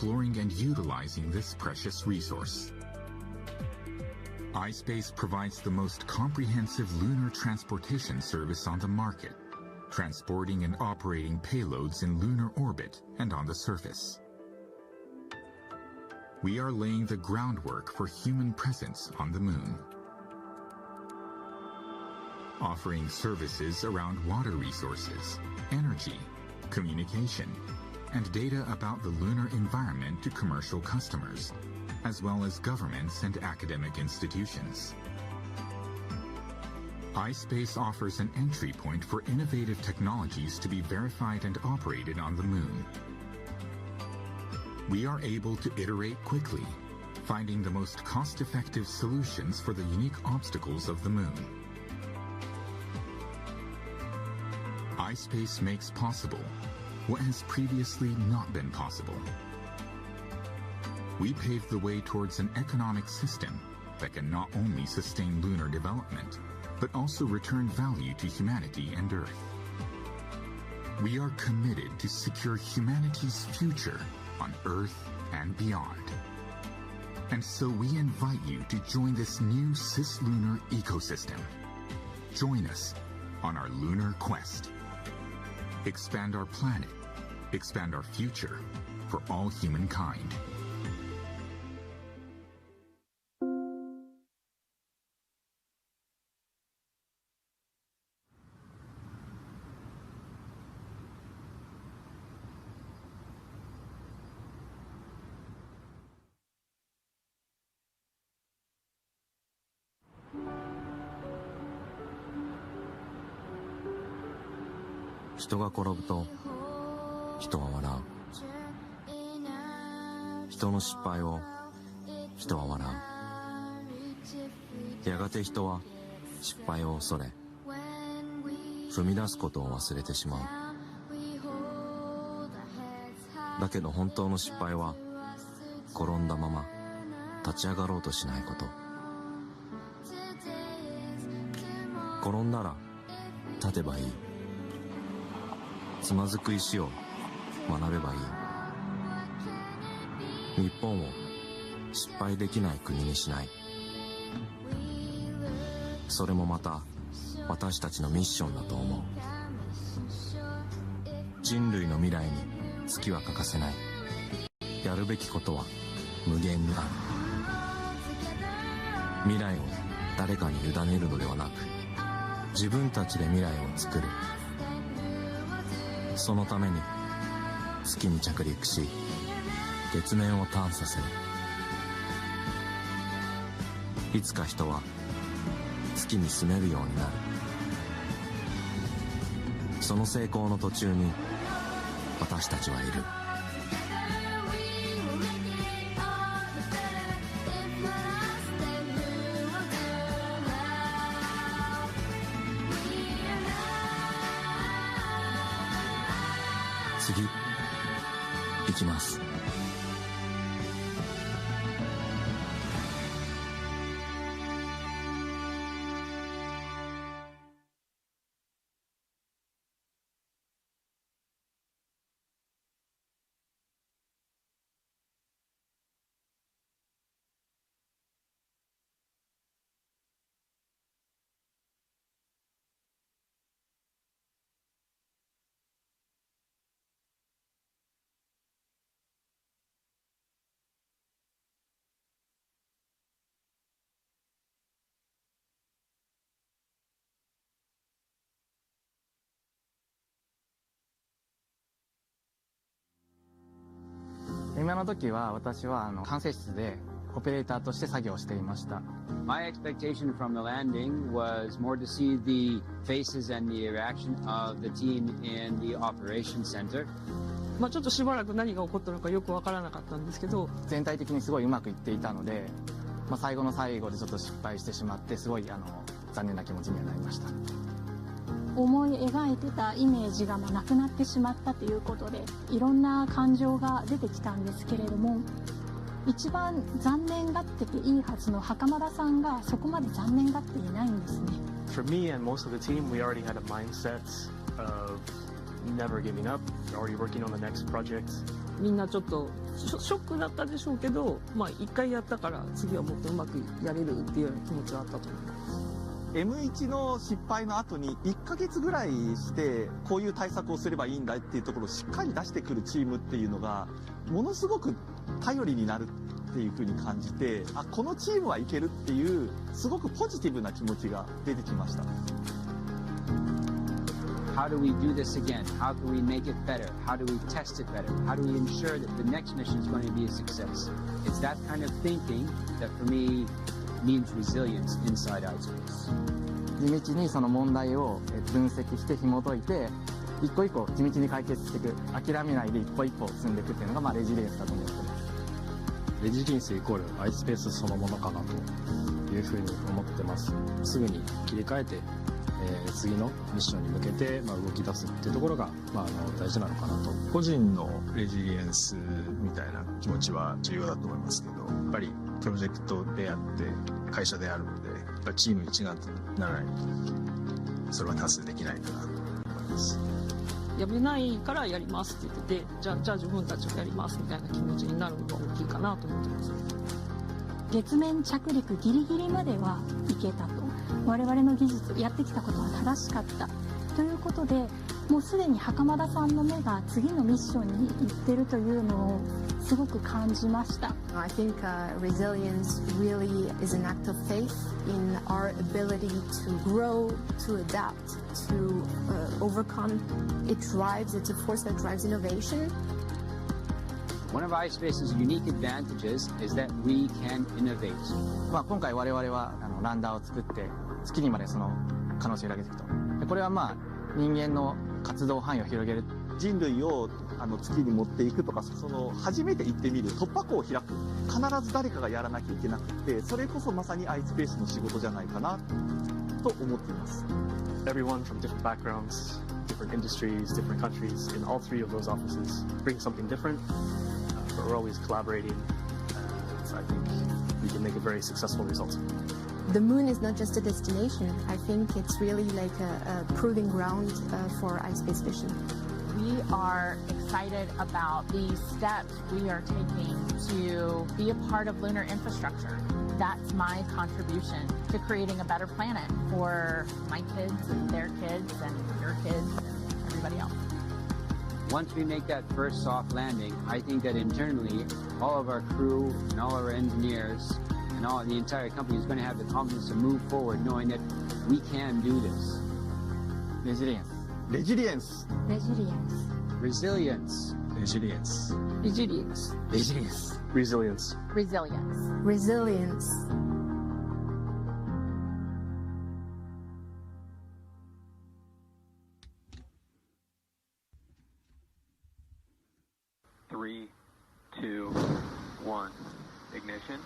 exploring and utilizing this precious resource. iSpace provides the most comprehensive lunar transportation service on the market, transporting and operating payloads in lunar orbit and on the surface. We are laying the groundwork for human presence on the moon, offering services around water resources, energy, communication, and data about the lunar environment to commercial customers, as well as governments and academic institutions. iSpace offers an entry point for innovative technologies to be verified and operated on the moon. We are able to iterate quickly, finding the most cost-effective solutions for the unique obstacles of the moon. iSpace makes possible what has previously not been possible. We paved the way towards an economic system that can not only sustain lunar development, but also return value to humanity and Earth. We are committed to secure humanity's future on Earth and beyond. And so we invite you to join this new cislunar ecosystem. Join us on our lunar quest. Expand our planet, expand our future for all humankind.人が転ぶと人は笑う。人の失敗を人は笑う。やがて人は失敗を恐れ踏み出すことを忘れてしまう。だけど本当の失敗は転んだまま立ち上がろうとしないこと。転んだら立てばいい。つまずく石を学べばいい。日本を失敗できない国にしない。それもまた私たちのミッションだと思う。人類の未来に月は欠かせない。やるべきことは無限にある。未来を誰かに委ねるのではなく、自分たちで未来を作る。そのために月に着陸し、月面を探査する。いつか人は月に住めるようになる。その成功の途中に私たちはいる。次行きます。今の時は私は管制室でオペレーターとして作業をしていました。My expectation from the landing was more to see the faces and the reaction of the team in the operations center. ちょっとしばらく何が起こったのかよくわからなかったんですけど、全体的にすごいうまくいっていたので、最後の最後でちょっと失敗してしまってすごい残念な気持ちにはなりました。思い描いてたイメージがなくなってしまったということで、いろんな感情が出てきたんですけれども、一番残念がってていいはずの袴田さんがそこまで残念がっていないんですね。For me and most of the team, we already had a mindset of never giving up, already working on the next project. みんなちょっとショックだったでしょうけど、まあ一回やったから次はもっとうまくやれるっていうような気持ちはあったと思います。M1 の失敗の後に1ヶ月ぐらいしてこういう対策をすればいいんだっていうところをしっかり出してくるチームっていうのがものすごく頼りになるっていうふうに感じて、あ、このチームはいけるっていうすごくポジティブな気持ちが出てきました。How do we do this again? How can we make it better? How do we test it better? How do we ensure that the next mission is going to be a success? It's that kind of thinking that for me means resilience inside iSpace. 地道にその問題を分析して紐解いて一個一個地道に解決していく、諦めないで一歩一歩進んでいくっていうのがまあレジリエンスだと思ってます。レジリエンスイコールiSpaceそのものかなというふうに思ってます。すぐに切り替えて、次のミッションに向けて、動き出すっていうところが、大事なのかなと。個人のレジリエンスみたいな気持ちは重要だと思いますけど、やっぱりプロジェクトであって会社であるので、やっぱりチーム一丸とならないとそれは達成できないかなと思います。やめないからやりますって言ってて、じゃあ自分たちがやりますみたいな気持ちになるのが大きいかなと思ってます。月面着陸ギリギリまではいけたと、我々の技術やってきたことは正しかったということで、もうすでに袴田さんの目が次のミッションに行ってるというのをすごく感じました。 I think resilience really is an act of faith in our ability to grow, to adapt, to overcome. It drives, it's a force that drives innovation. One of iSpace's unique advantages is that we can innovate. まあ今回我々はランダーを作って月にまでその可能性を広げていくと。でこれはまあ人間の活動範囲を広げる。人類を月に持っていくとか、その初めて行ってみる突破口を開く、必ず誰かがやらなきゃいけなくて、それこそまさに iSpace の仕事じゃないかなと思っています。 Everyone from different backgrounds, different industries, different countries in all three of those offices bring something different, but we're always collaborating, and I think we can make a very successful result. The moon is not just a destination. I think it's really like a proving ground for iSpace mission. We are excited about the steps we are taking to be a part of lunar infrastructure. That's my contribution to creating a better planet for my kids and their kids and your kids and everybody else. Once we make that first soft landing, I think that internally, all of our crew and all our engineers and all the entire company is going to have the confidence to move forward, knowing that we can do this. Resilience. Resilience. Resilience. Resilience. Resilience. Resilience. Resilience. Resilience. Resilience. Three, two, one. Ignition.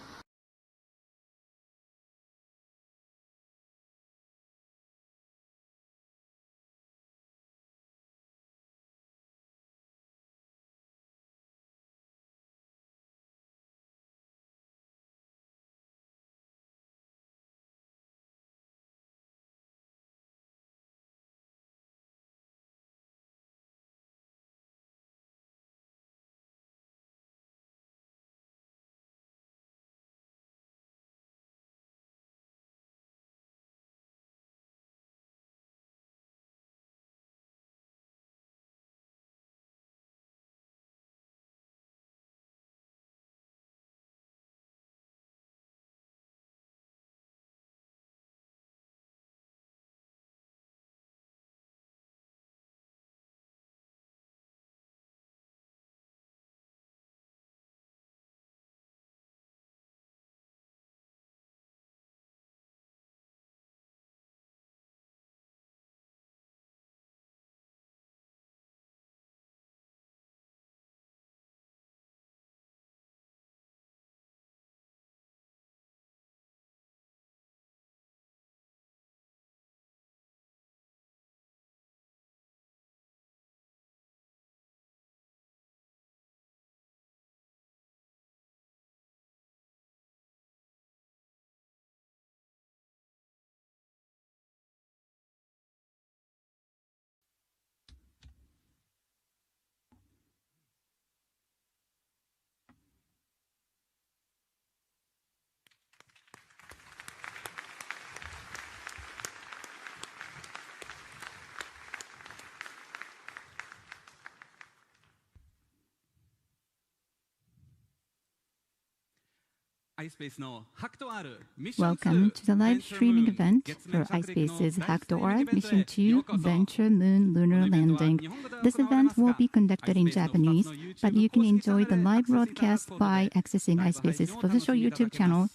Welcome to the live streaming event for iSpace's HAKUTO-R Mission 2 Venture Moon Lunar Landing. This event will be conducted in Japanese, but you can enjoy the live broadcast by accessing iSpace's official YouTube channel.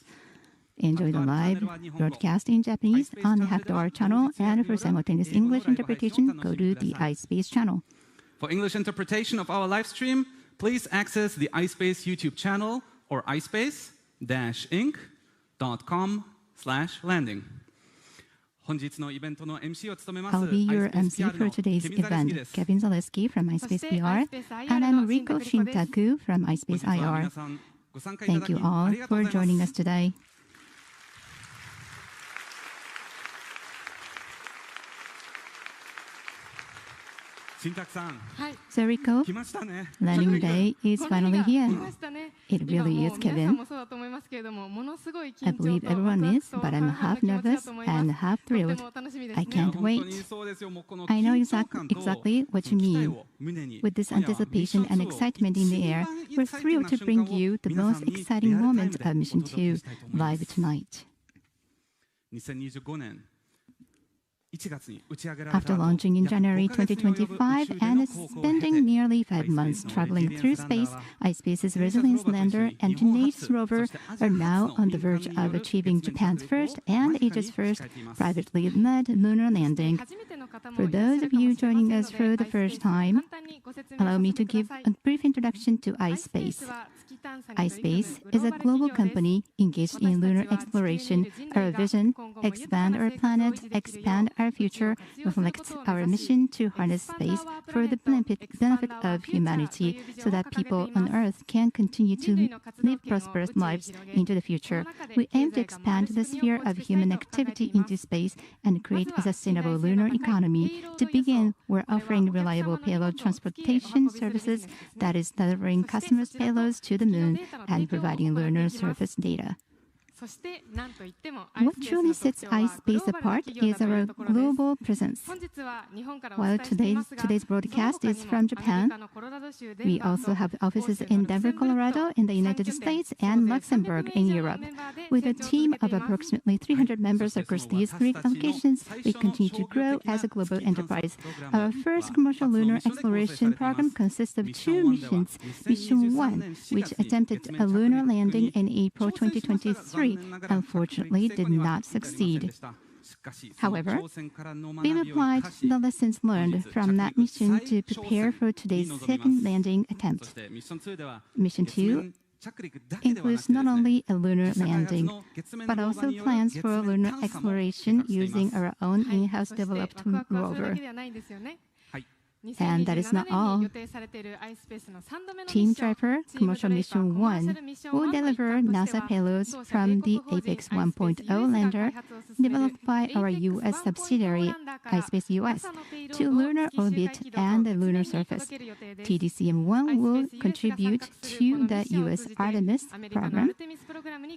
Enjoy the live broadcast in Japanese on the HAKUTO-R channel, and for simultaneous English interpretation, go to the iSpace channel. For English interpretation of our live stream, please access the iSpace YouTube channel or iSpace-inc.com/landing. I'll be your MC for today's event, Kevin Zaleski from iSpace VR, and I'm Riko Shintaku from iSpace IR. Thank you all for joining us today. So Riko, landing day is finally here. It really is, Kevin. I believe everyone is, but I'm half nervous and half thrilled. I can't wait. I know exactly what you mean. With this anticipation and excitement in the air, we're thrilled to bring you the most exciting moment of Mission 2 live tonight. After launching in January 2025 and spending nearly 5 months traveling through space, iSpace's Resilience lander and Tenacious rover are now on the verge of achieving Japan's first and Asia's first privately led lunar landing. For those of you joining us for the first time, allow me to give a brief introduction to iSpace. iSpace is a global company engaged in lunar exploration. Our vision, expand our planet, expand our future, reflects our mission to harness space for the benefit of humanity so that people on Earth can continue to live prosperous lives into the future. We aim to expand the sphere of human activity into space and create a sustainable lunar economy. To begin, we're offering reliable payload transportation services, that is, delivering customers' payloads to the moon and providing lunar surface data. What truly sets iSpace apart is our global presence. While today's broadcast is from Japan, we also have offices in Denver, Colorado in the United States and Luxembourg in Europe. With a team of approximately 300 members across these 3 locations, we continue to grow as a global enterprise. Our first commercial lunar exploration program consists of 2 missions. Mission 1, which attempted a lunar landing in April 2023, unfortunately did not succeed. However, we've applied the lessons learned from that mission to prepare for today's second landing attempt. Mission 2 includes not only a lunar landing, but also plans for lunar exploration using our own in-house developed rover. And that is not all. Team Driver Commercial Mission 1 will deliver NASA payloads from the Apex 1.0 lander developed by our U.S. subsidiary, iSpace US, to lunar orbit and the lunar surface. TDCM-1 will contribute to the U.S. Artemis program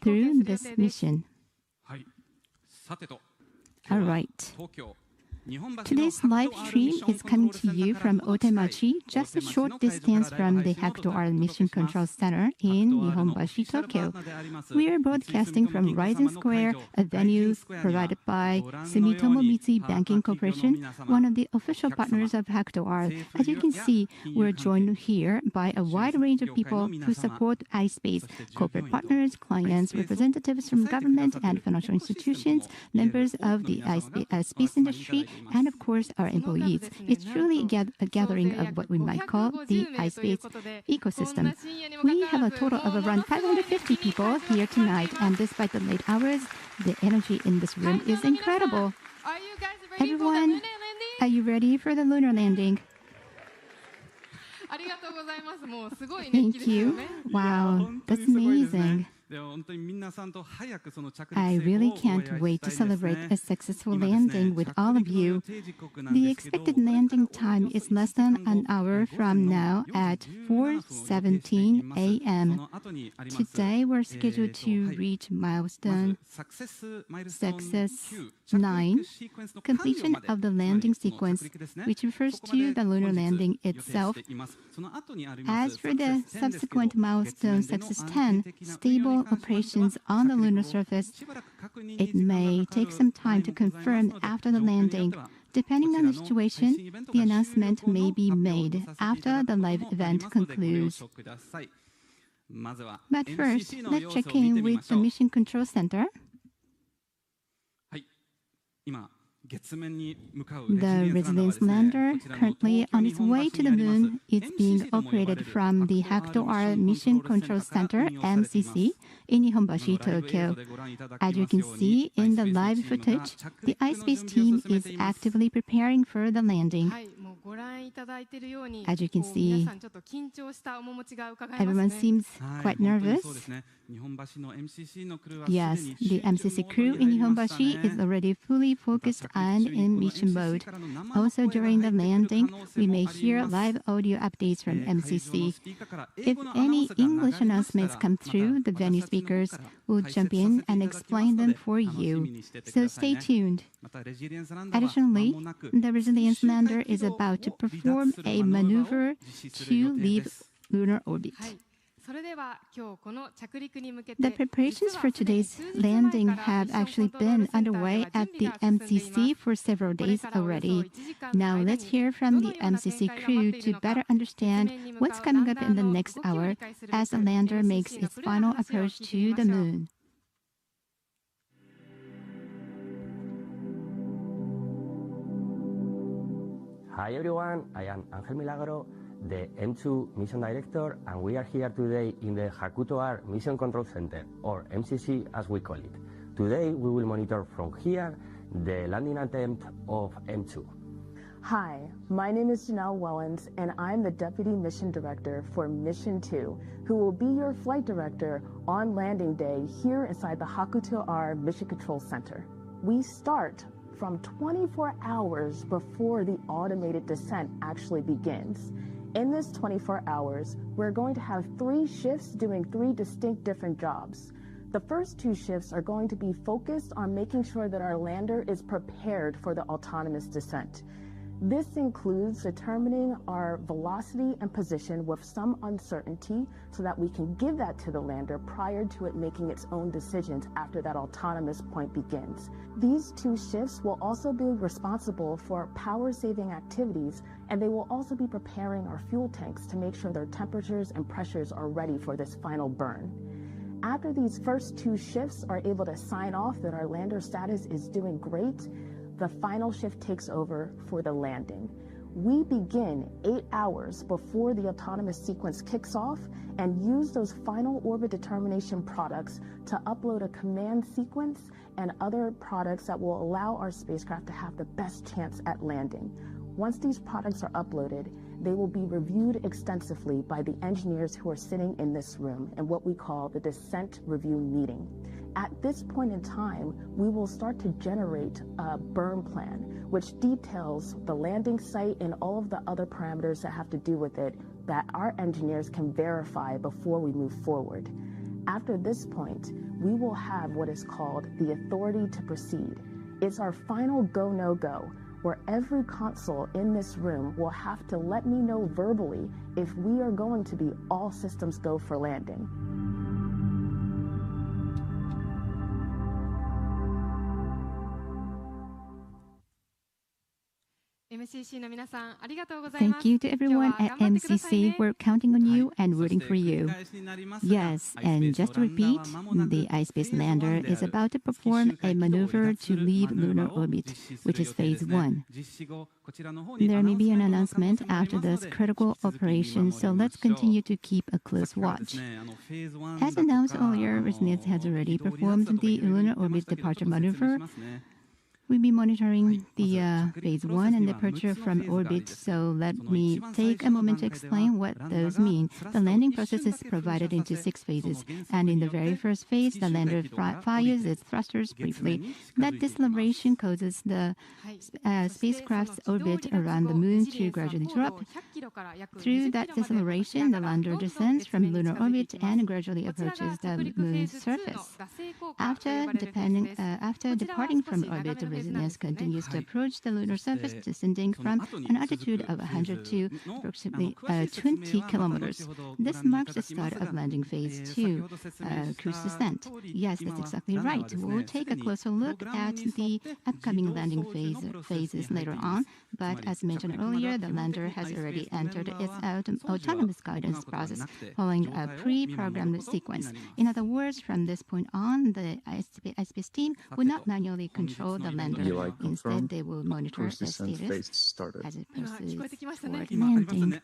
through this mission. All right. Today's live stream is coming to you from Otemachi, just a short distance from the HAKUTO-R Mission Control Center in Nihonbashi, Tokyo. We are broadcasting from Rising Square, a venue provided by Sumitomo Mitsui Banking Corporation, one of the official partners of HAKUTO-R. As you can see, we're joined here by a wide range of people who support iSpace, corporate partners, clients, representatives from government and financial institutions, members of the space industry, and of course our employees. It's truly a gathering of what we might call the iSpace ecosystem. We have a total of around 550 people here tonight, and despite the late hours, the energy in this room is incredible. Everyone, are you ready for the lunar landing? Thank you. Wow, that's amazing. I really can't wait to celebrate a successful landing with all of you. The expected landing time is less than an hour from now at 4:17 a.m. Today we're scheduled to reach milestone Success 9, completion of the landing sequence, which refers to the lunar landing itself. As for the subsequent milestone Success 10, stable critical operations on the lunar surface, it may take some time to confirm after the landing. Depending on the situation, the announcement may be made after the live event concludes. But first, let's check in with the Mission Control Center. The Resilience lander, currently on its way to the moon, is being operated from the HAKUTO-R Mission Control Center, MCC, in Nihonbashi, Tokyo. As you can see in the live footage, the iSpace team is actively preparing for the landing. As you can see, everyone seems quite nervous. Yes, the MCC crew in Nihonbashi is already fully focused and in mission mode. Also, during the landing, we may hear live audio updates from MCC. If any English announcements come through, the venue speakers will jump in and explain them for you. So stay tuned. Additionally, the Resilience lander is about to perform a maneuver to leave lunar orbit. The preparations for today's landing have actually been underway at the MCC for several days already. Now let's hear from the MCC crew to better understand what's coming up in the next hour as the lander makes its final approach to the moon. Hi everyone, I am Angel Milagro, the M2 Mission Director, and we are here today in the HAKUTO-R Mission Control Center, or MCC as we call it. Today we will monitor from here the landing attempt of M2. Hi, my name is Janelle Wellens, and I'm the Deputy Mission Director for Mission 2, who will be your flight director on landing day here inside the HAKUTO-R Mission Control Center. We start from 24 hours before the automated descent actually begins. In this 24 hours, we're going to have 3 shifts doing 3 distinct different jobs. The first 2 shifts are going to be focused on making sure that our lander is prepared for the autonomous descent. This includes determining our velocity and position with some uncertainty so that we can give that to the lander prior to it making its own decisions after that autonomous point begins. These 2 shifts will also be responsible for power-saving activities, and they will also be preparing our fuel tanks to make sure their temperatures and pressures are ready for this final burn. After these first 2 shifts are able to sign off that our lander status is doing great, the final shift takes over for the landing. We begin 8 hours before the autonomous sequence kicks off and use those final orbit determination products to upload a command sequence and other products that will allow our spacecraft to have the best chance at landing. Once these products are uploaded, they will be reviewed extensively by the engineers who are sitting in this room in what we call the descent review meeting. At this point in time, we will start to generate a burn plan, which details the landing site and all of the other parameters that have to do with it that our engineers can verify before we move forward. After this point, we will have what is called the authority to proceed. It's our final go, no go, where every console in this room will have to let me know verbally if we are going to be all systems go for landing. Thank you to everyone at MCC. We're counting on you and rooting for you. Yes, and just to repeat, the iSpace lander is about to perform a maneuver to leave lunar orbit, which is phase 1. There may be an announcement after this critical operation, so let's continue to keep a close watch. As announced earlier, Resilience has already performed the lunar orbit departure maneuver. We'll be monitoring the phase 1 and departure from orbit, so let me take a moment to explain what those mean. The landing process is provided into 6 phases, and in the very first phase, the lander fires its thrusters briefly. That deceleration causes the spacecraft's orbit around the moon to gradually drop. Through that deceleration, the lander descends from lunar orbit and gradually approaches the moon's surface. After departing from orbit, the Resilience continues to approach the lunar surface, descending from an altitude of 100 to approximately 20 kilometers. This marks the start of landing phase 2, cruise descent. Yes, that's exactly right. We'll take a closer look at the upcoming landing phases later on, but as mentioned earlier, the lander has already entered its autonomous guidance process following a pre-programmed sequence. In other words, from this point on, the iSpace team will not manually control the lander. Instead, they will monitor the status as it proceeds toward landing.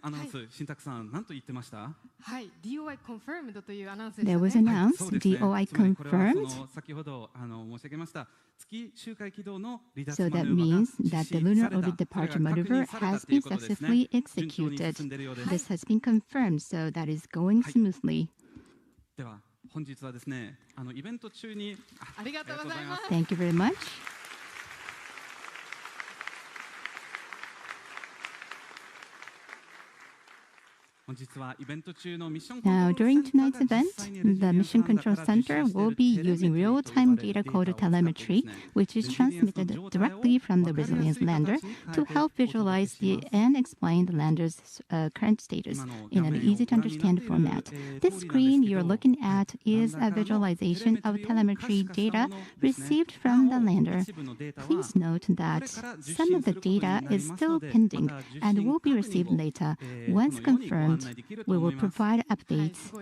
There was announced, DOI confirmed. So that means that the lunar orbit departure maneuver has been successfully executed. This has been confirmed, so that is going smoothly. Thank you very much. Now, during tonight's event, the Mission Control Center will be using real-time data called telemetry, which is transmitted directly from the Resilience lander to help visualize and explain the lander's current status in an easy-to-understand format. This screen you're looking at is a visualization of telemetry data received from the lander. Please note that some of the data is still pending and will be received later. Once confirmed, we will provide updates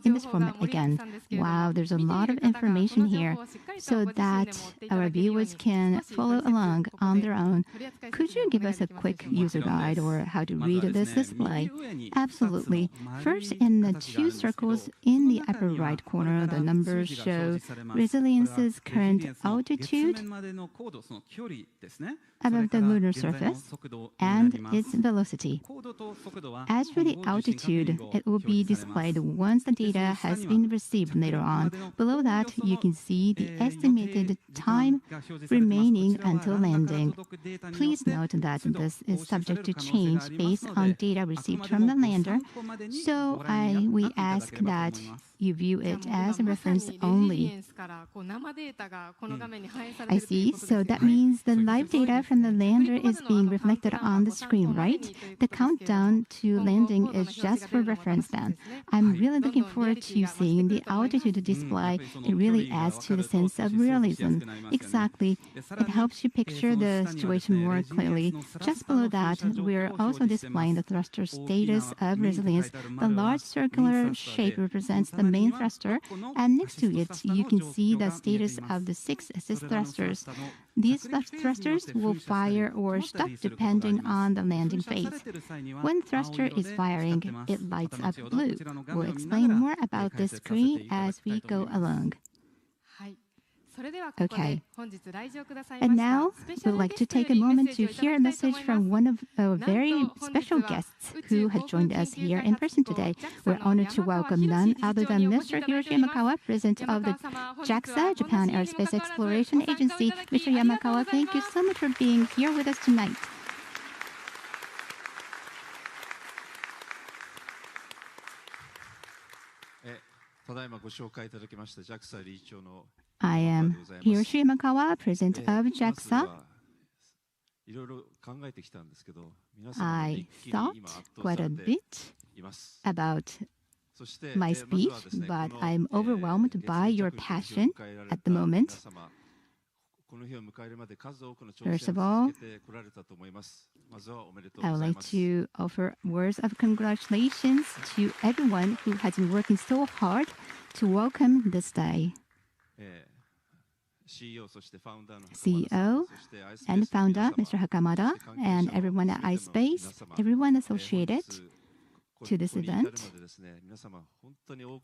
in this format again. Wow, there's a lot of information here so that our viewers can follow along on their own. Could you give us a quick user guide or how to read this display? Absolutely. First, in the two circles in the upper right corner, the numbers show Resilience's current altitude above the lunar surface and its velocity. As for the altitude, it will be displayed once the data has been received later on. Below that, you can see the estimated time remaining until landing. Please note that this is subject to change based on data received from the lander, so we ask that you view it as a reference only. I see. So that means the live data from the lander is being reflected on the screen, right? The countdown to landing is just for reference then. I'm really looking forward to seeing the altitude display. It really adds to the sense of realism. Exactly. It helps you picture the situation more clearly. Just below that, we're also displaying the thruster status of Resilience. The large circular shape represents the main thruster, and next to it, you can see the status of the 6 assist thrusters. These thrusters will fire or stop depending on the landing phase. When thruster is firing, it lights up blue. We'll explain more about this screen as we go along. Okay. And now, we'd like to take a moment to hear a message from one of our very special guests who has joined us here in person today. We're honored to welcome none other than Mr. Hiroshi Yamakawa, President of the JAXA, Japan Aerospace Exploration Agency. Mr. Yamakawa, thank you so much for being here with us tonight. I am Hiroshi Yamakawa, President of JAXA. I thought quite a bit about my speech, but I'm overwhelmed by your passion at the moment. First of all, I would like to offer words of congratulations to everyone who has been working so hard to welcome this day. CEO and founder, Mr. Hakamada, and everyone at iSpace, everyone associated to this event.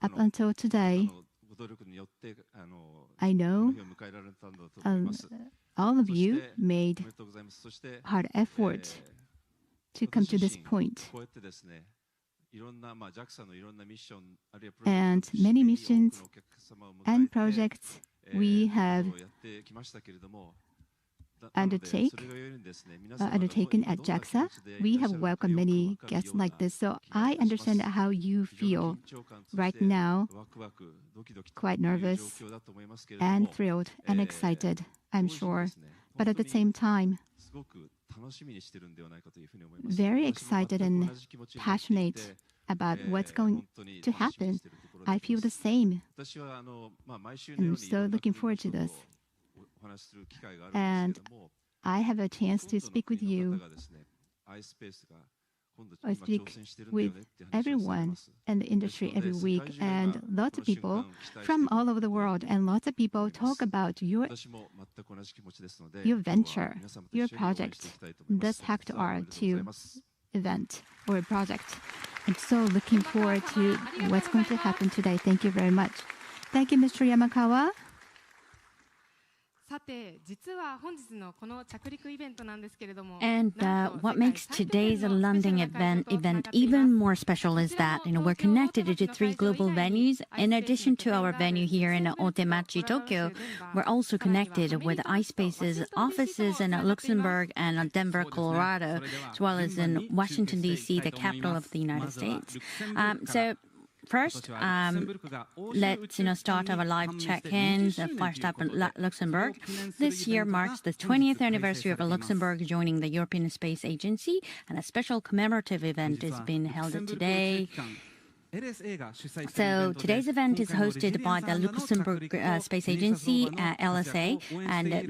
Up until today, I know all of you made hard effort to come to this point. And many missions and projects we have undertaken at JAXA. We have welcomed many guests like this, so I understand how you feel right now, quite nervous and thrilled and excited, I'm sure. but at the same time, very excited and passionate about what's going to happen. I feel the same. And I'm so looking forward to this. And I have a chance to speak with you. I speak with everyone in the industry every week, and lots of people from all over the world, and lots of people talk about your venture, your project, this HAKUTO-R event or project. I'm so looking forward to what's going to happen today. Thank you very much. Thank you, Mr. Yamakawa. And what makes today's landing event even more special is that we're connected to 3 global venues. In addition to our venue here in Otemachi, Tokyo, we're also connected with iSpace's offices in Luxembourg and Denver, Colorado, as well as in Washington, D.C., the capital of the United States. First, let's start our live check-ins, flashed up in Luxembourg. This year marks the 20th anniversary of Luxembourg joining the European Space Agency, and a special commemorative event is being held today. So today's event is hosted by the Luxembourg Space Agency, LSA, and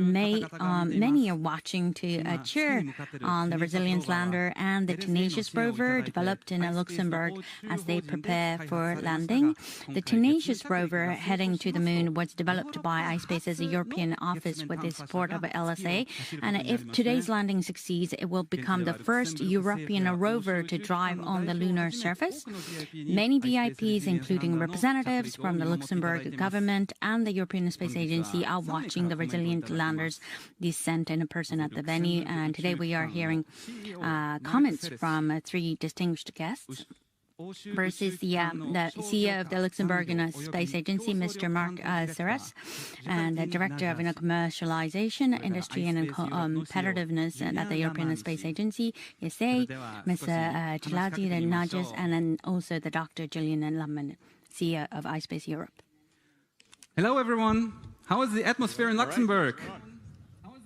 many are watching to cheer on the Resilience lander and the Tenacious rover developed in Luxembourg as they prepare for landing. The Tenacious rover heading to the moon was developed by iSpace's European office with the support of LSA, and if today's landing succeeds, it will become the first European rover to drive on the lunar surface. Many VIPs, including representatives from the Luxembourg government and the European Space Agency, are watching the Resilient lander's descent in person at the venue. And today we are hearing comments from 3 distinguished guests. First is the CEO of the Luxembourg Space Agency, Mr. Marc Serres, and the Director of Commercialization, Industry and Competitiveness at the European Space Agency, ESA, Ms. Giladi Nages, and then also the Dr. Julian Lamman, CEO of iSpace Europe. Hello, everyone. How is the atmosphere in Luxembourg? How's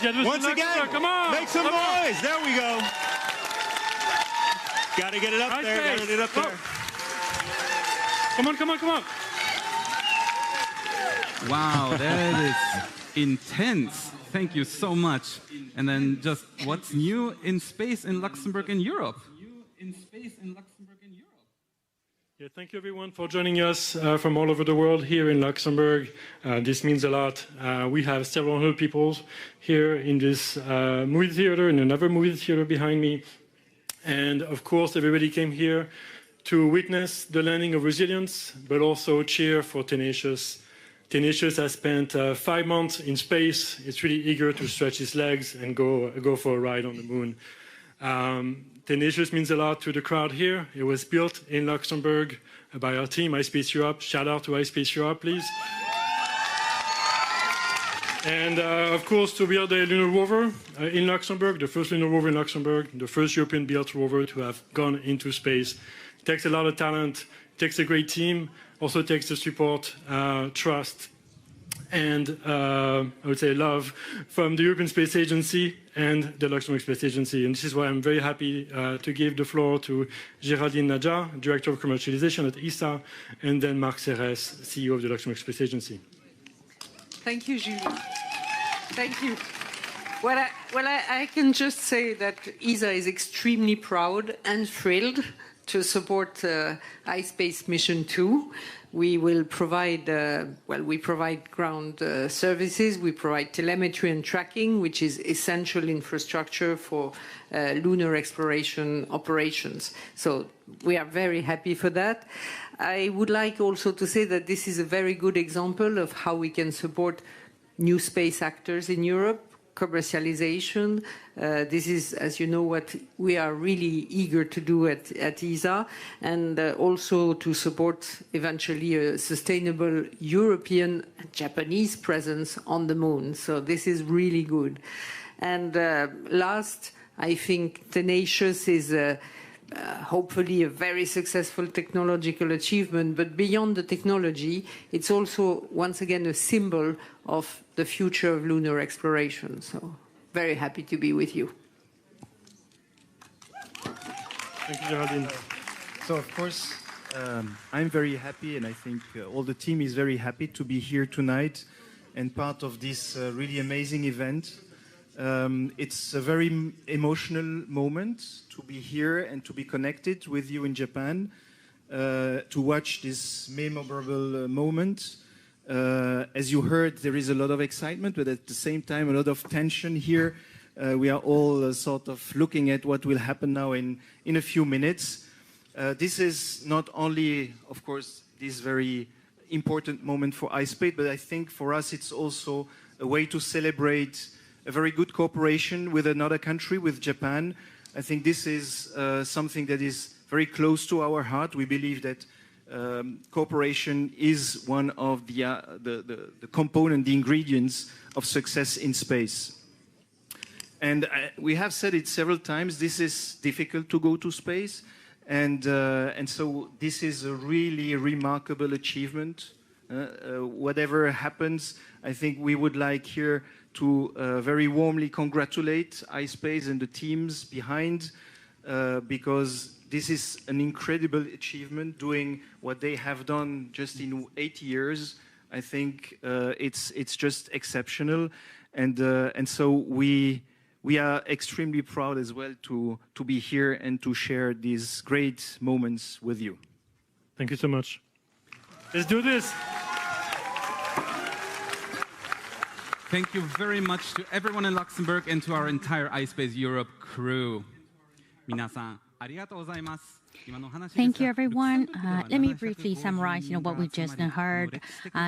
the atmosphere Once again, come on, make some noise. There we go. Got to get it up there. Got to get it up there. Come on, come on, come on. Wow, that is intense. Thank you so much. And then just what's new in space in Luxembourg and Europe? Yeah, thank you everyone for joining us from all over the world here in Luxembourg. This means a lot. We have several hundred people here in this movie theater and another movie theater behind me. And of course, everybody came here to witness the landing of Resilience, but also cheer for Tenacious. Tenacious has spent 5 months in space. It's really eager to stretch its legs and go for a ride on the moon. Tenacious means a lot to the crowd here. It was built in Luxembourg by our team, iSpace Europe. Shout out to iSpace Europe, please. And of course, to build a lunar rover in Luxembourg, the first lunar rover in Luxembourg, the first European-built rover to have gone into space. It takes a lot of talent, it takes a great team, also takes the support, trust, and I would say love from the European Space Agency and the Luxembourg Space Agency. And this is why I'm very happy to give the floor to Géraldine Nadja, Director of Commercialization at ESA, and then Marc Serres, CEO of the Luxembourg Space Agency. Thank you, Julie. Thank you. Well, I can just say that ESA is extremely proud and thrilled to support iSpace Mission 2. We will provide, we provide ground services, we provide telemetry and tracking, which is essential infrastructure for lunar exploration operations. So we are very happy for that. I would like also to say that this is a very good example of how we can support new space actors in Europe, commercialization. This is, as you know, what we are really eager to do at ESA, and also to support eventually a sustainable European and Japanese presence on the moon. So this is really good. And last, I think Tenacious is hopefully a very successful technological achievement, but beyond the technology, it's also, once again, a symbol of the future of lunar exploration. So, very happy to be with you. Thank you, Geraldine. So, of course, I'm very happy, and I think all the team is very happy to be here tonight and part of this really amazing event. It's a very emotional moment to be here and to be connected with you in Japan, to watch this memorable moment. As you heard, there is a lot of excitement, but at the same time, a lot of tension here. We are all sort of looking at what will happen now in a few minutes. This is not only, of course, this very important moment for iSpace, but I think for us it's also a way to celebrate a very good cooperation with another country, with Japan. I think this is something that is very close to our heart. We believe that cooperation is one of the component, the ingredients of success in space. And we have said it several times, this is difficult to go to space. And so this is a really remarkable achievement. Whatever happens, I think we would like here to very warmly congratulate iSpace and the teams behind, because this is an incredible achievement, doing what they have done just in 8 years. I think it's just exceptional. And so we are extremely proud as well to be here and to share these great moments with you. Thank you so much. Let's do this. Thank you very much to everyone in Luxembourg and to our entire iSpace Europe crew. 皆さん、ありがとうございます。 Thank you, everyone. Let me briefly summarize, what we just heard.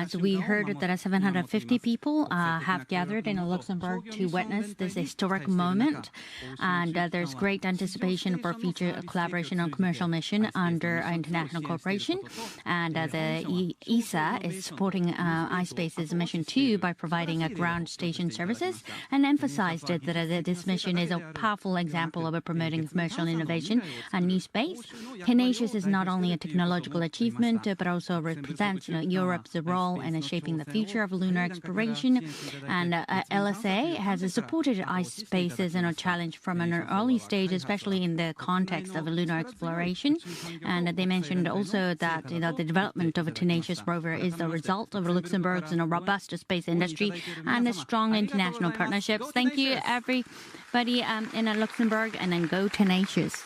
So we heard that 750 people have gathered in Luxembourg to witness this historic moment, and there's great anticipation for future collaboration on commercial mission under international cooperation. And the ESA is supporting iSpace's mission 2 by providing ground station services, and emphasized that this mission is a powerful example of promoting commercial innovation and new space. Tenacious is not only a technological achievement, but also represents Europe's role in shaping the future of lunar exploration. And LSA has supported iSpace's challenge from an early stage, especially in the context of lunar exploration. And they mentioned also that the development of a Tenacious rover is the result of Luxembourg's robust space industry and strong international partnerships. Thank you, everybody in Luxembourg, and then go Tenacious.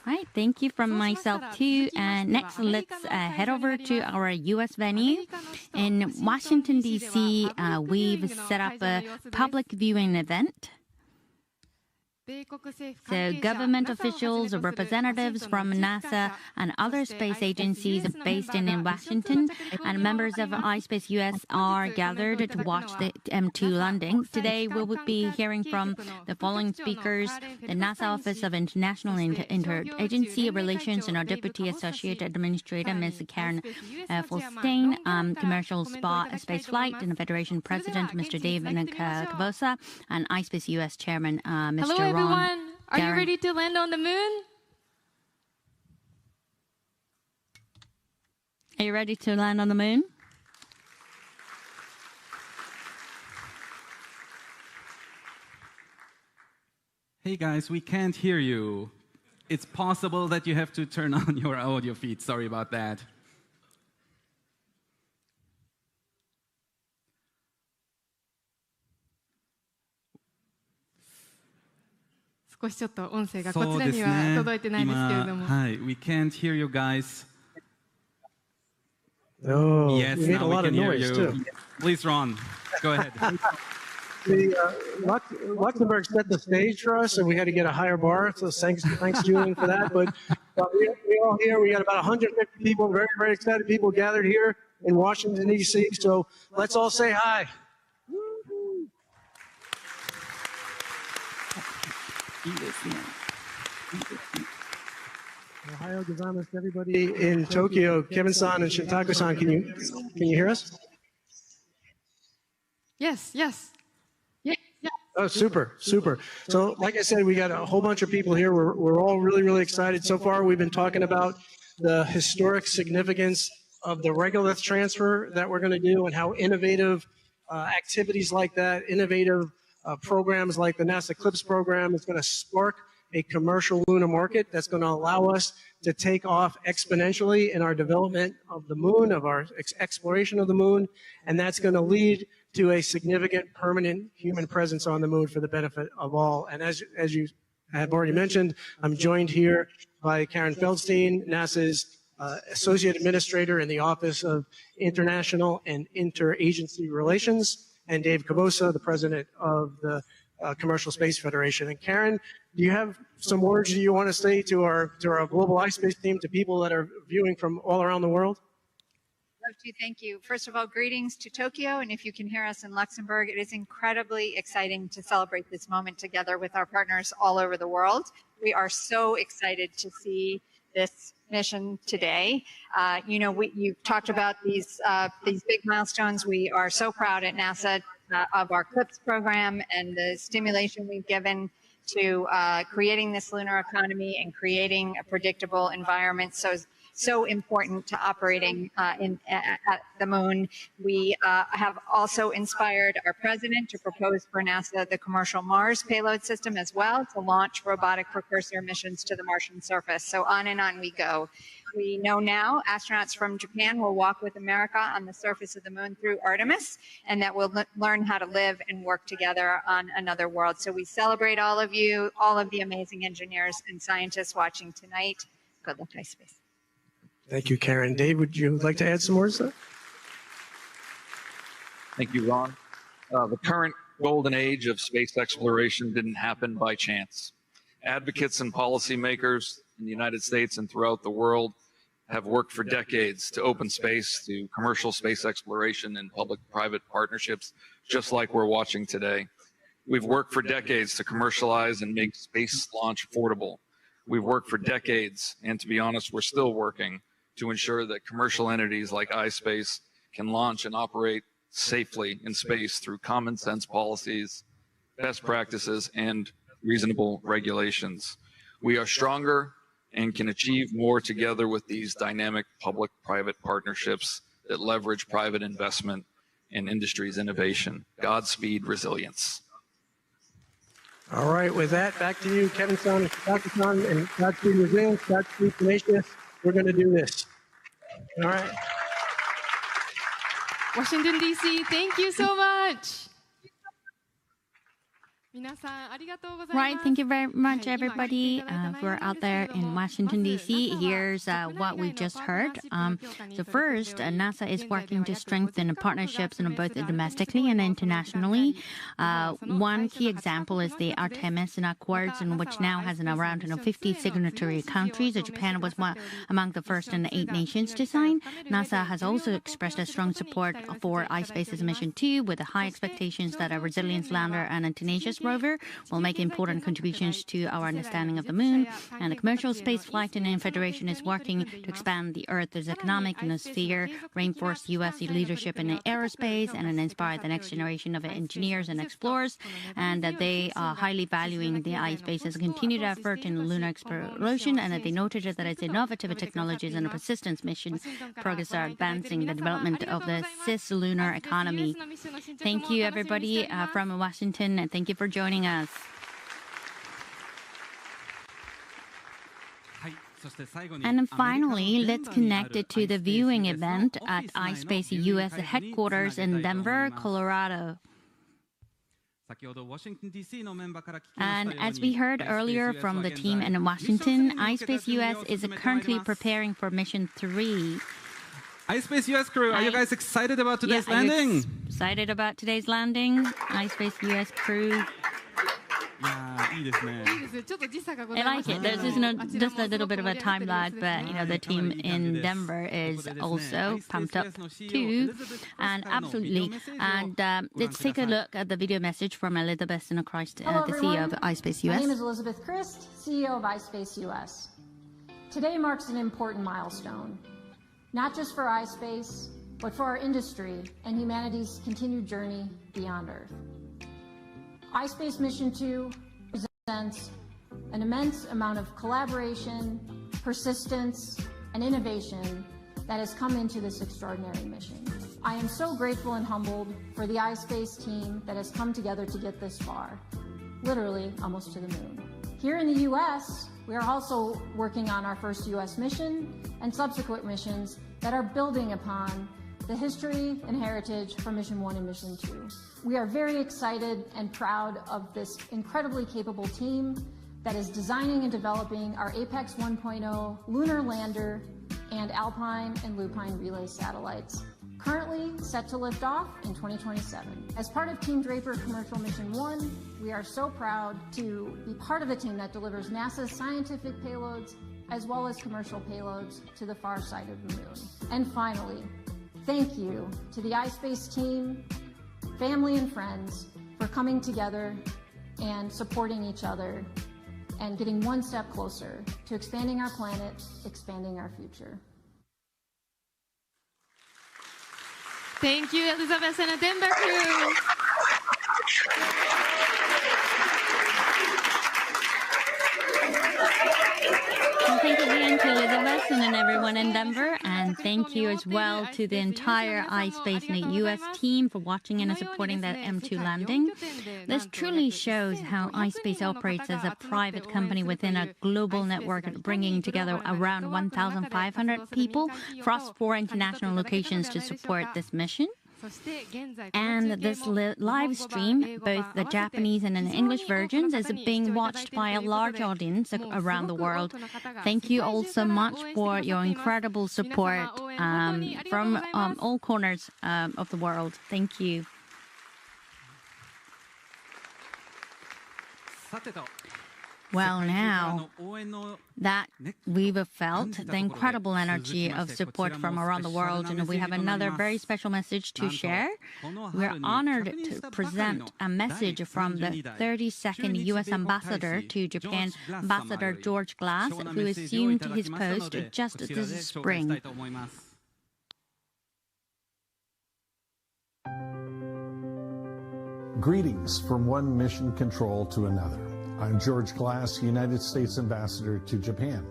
Right, thank you from myself too. And next, let's head over to our U.S. venue. In Washington, D.C., we've set up a public viewing event. So government officials, representatives from NASA and other space agencies based in Washington, and members of iSpace US are gathered to watch the M2 landing. Today we will be hearing from the following speakers: the NASA Office of International Interagency Relations and our Deputy Associate Administrator, Ms. Karen Fulstein, Commercial Space Flight and Federation President, Mr. David Cavosa, and iSpace US Chairman, Mr. Hello, everyone. Are you ready to land on the moon? Are you ready to land on the moon? Hey guys, we can't hear you. It's possible that you have to turn on your audio feed. Sorry about that. We can't hear you guys. Oh, yes, we made a lot of noise too. Please, Ron, go ahead. Luxembourg set the stage for us, and we had to get a higher bar. So thanks, Julian, for that. But we're all here. We got about 150 people, very, very excited people gathered here in Washington, D.C. So let's all say hi. Ohio gozaimasu to everybody in Tokyo. Kevin-san and Shintako-san, can you hear us? Yes. Oh, super, super. So like I said, we got a whole bunch of people here. We're all really, really excited. So far, we've been talking about the historic significance of the regolith transfer that we're going to do and how innovative activities like that, innovative programs like the NASA CLIPS program is going to spark a commercial lunar market that's going to allow us to take off exponentially in our development of the moon, of our exploration of the moon, and that's going to lead to a significant permanent human presence on the moon for the benefit of all. And as you have already mentioned, I'm joined here by Karen Feldstein, NASA's Associate Administrator in the Office of International and Interagency Relations, and Dave Cabosa, the President of the Commercial Space Federation. And Karen, do you have some words you want to say to our global iSpace team, to people that are viewing from all around the world? Love to. Thank you. First of all, greetings to Tokyo, and if you can hear us in Luxembourg, it is incredibly exciting to celebrate this moment together with our partners all over the world. We are so excited to see this mission today. You've talked about these big milestones. We are so proud at NASA of our CLIPS program and the stimulation we've given to creating this lunar economy and creating a predictable environment. So important to operating at the moon. We have also inspired our president to propose for NASA the commercial Mars payload system as well, to launch robotic precursor missions to the Martian surface. So on and on we go. We know now astronauts from Japan will walk with America on the surface of the moon through Artemis, and that we'll learn how to live and work together on another world. So we celebrate all of you, all of the amazing engineers and scientists watching tonight. Good luck, iSpace. Thank you, Karen. Dave, would you like to add some words to that? Thank you, Ron. The current golden age of space exploration didn't happen by chance. Advocates and policymakers in the United States and throughout the world have worked for decades to open space to commercial space exploration and public-private partnerships, just like we're watching today. We've worked for decades to commercialize and make space launch affordable. We've worked for decades, and to be honest, we're still working to ensure that commercial entities like iSpace can launch and operate safely in space through common sense policies, best practices, and reasonable regulations. We are stronger and can achieve more together with these dynamic public-private partnerships that leverage private investment and industry's innovation. Godspeed resilience. All right, with that, back to you, Kevin-san, Dr. and Godspeed resilience, Godspeed tenacious. We're going to do this. All right. Washington, D.C., thank you so much. Right, thank you very much, everybody. We're out there in Washington, D.C. Here's what we just heard. So first, NASA is working to strengthen partnerships both domestically and internationally. One key example is the Artemis Accords, which now has around 50 signatory countries. Japan was among the first 8 nations to sign. NASA has also expressed a strong support for iSpace's Mission 2, with high expectations that a resilience lander and a tenacious rover will make important contributions to our understanding of the moon. And the Commercial Space Flight and Federation is working to expand the Earth's economic sphere, reinforce U.S. leadership in aerospace, and inspire the next generation of engineers and explorers. And they are highly valuing the iSpace's continued effort in lunar exploration, and they noted that its innovative technologies and persistence mission progress are advancing the development of the cislunar economy. Thank you, everybody from Washington, and thank you for joining us. And finally, let's connect it to the viewing event at iSpace US headquarters in Denver, Colorado. And as we heard earlier from the team in Washington, iSpace US is currently preparing for Mission 3. iSpace US crew, are you guys excited about today's landing? Excited about today's landing, iSpace US crew. I like it. There's just a little bit of a time lag, but the team in Denver is also pumped up too, and absolutely. And let's take a look at the video message from Elizabeth Christ, the CEO of iSpace US. My name is Elizabeth Christ, CEO of iSpace US. Today marks an important milestone, not just for iSpace, but for our industry and humanity's continued journey beyond Earth. iSpace Mission 2 presents an immense amount of collaboration, persistence, and innovation that has come into this extraordinary mission. I am so grateful and humbled for the iSpace team that has come together to get this far, literally almost to the moon. Here in the U.S., we are also working on our first U.S. mission and subsequent missions that are building upon the history and heritage from Mission 1 and Mission 2. We are very excited and proud of this incredibly capable team that is designing and developing our Apex 1.0 lunar lander and Alpine and Lupine relay satellites, currently set to lift off in 2027. As part of Team Draper Commercial Mission 1, we are so proud to be part of the team that delivers NASA's scientific payloads as well as commercial payloads to the far side of the moon. And finally, thank you to the iSpace team, family and friends for coming together and supporting each other and getting one step closer to expanding our planet, expanding our future. Thank you, Elizabeth and the Denver crew. Well, thank you again to Elizabeth and everyone in Denver, and thank you as well to the entire iSpace and the U.S. team for watching and supporting that M2 landing. This truly shows how iSpace operates as a private company within a global network, bringing together around 1,500 people across 4 international locations to support this mission. And this live stream, both the Japanese and an English versions, is being watched by a large audience around the world. Thank you all so much for your incredible support from all corners of the world. Thank you. Well, now that we've felt the incredible energy of support from around the world, and we have another very special message to share. We're honored to present a message from the 32nd U.S. Ambassador to Japan, Ambassador George Glass, who assumed his post just this spring. Greetings from one mission control to another. I'm George Glass, United States Ambassador to Japan.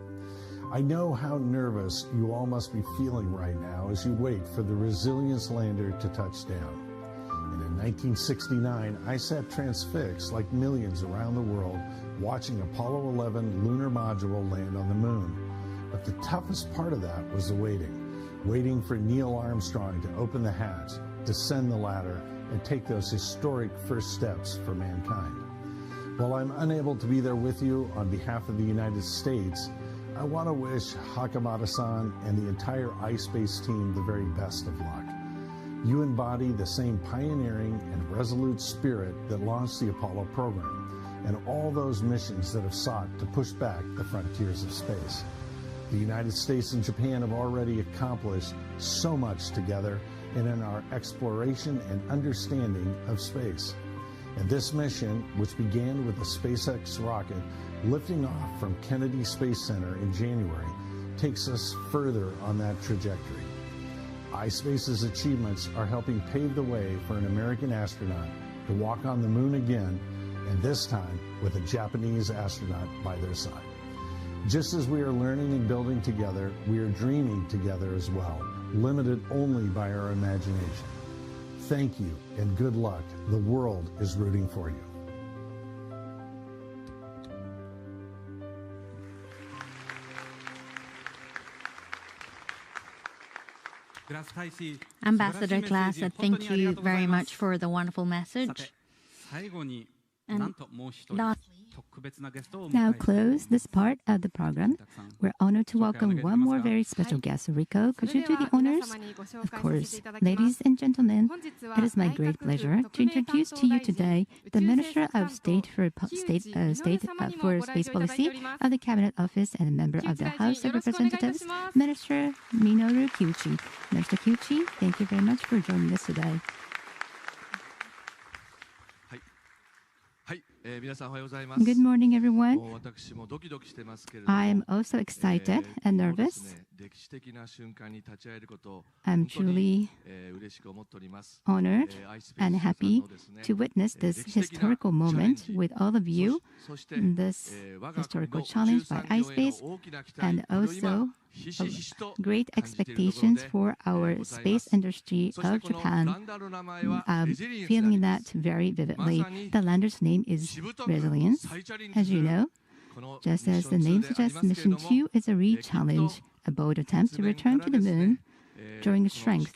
I know how nervous you all must be feeling right now as you wait for the Resilience lander to touch down. And in 1969, I sat transfixed like millions around the world watching Apollo 11 lunar module land on the moon. But the toughest part of that was the waiting for Neil Armstrong to open the hatch, descend the ladder, and take those historic first steps for mankind. While I'm unable to be there with you on behalf of the United States, I want to wish Hakamata-san and the entire iSpace team the very best of luck. You embody the same pioneering and resolute spirit that launched the Apollo program and all those missions that have sought to push back the frontiers of space. The United States and Japan have already accomplished so much together and in our exploration and understanding of space. And this mission, which began with the SpaceX rocket lifting off from Kennedy Space Center in January, takes us further on that trajectory. iSpace's achievements are helping pave the way for an American astronaut to walk on the moon again, and this time with a Japanese astronaut by their side. Just as we are learning and building together, we are dreaming together as well, limited only by our imagination. Thank you and good luck. The world is rooting for you. Ambassador Glass, thank you very much for the wonderful message. And now close this part of the program. We're honored to welcome one more very special guest. Rico, could you do the honors? Of course. Ladies and gentlemen, it is my great pleasure to introduce to you today the Minister of State for Space Policy of the Cabinet Office and a member of the House of Representatives, Minister Minoru Kiuchi. Minister Kiuchi, thank you very much for joining us today. Good morning, everyone. I am also excited and nervous I'm truly honored and happy to witness this historical moment with all of you, this historical challenge by iSpace, and also great expectations for our space industry of Japan. I'm feeling that very vividly. The lander's name is Resilience, as you know. Just as the name suggests, Mission 2 is a re-challenge, a bold attempt to return to the moon, drawing strength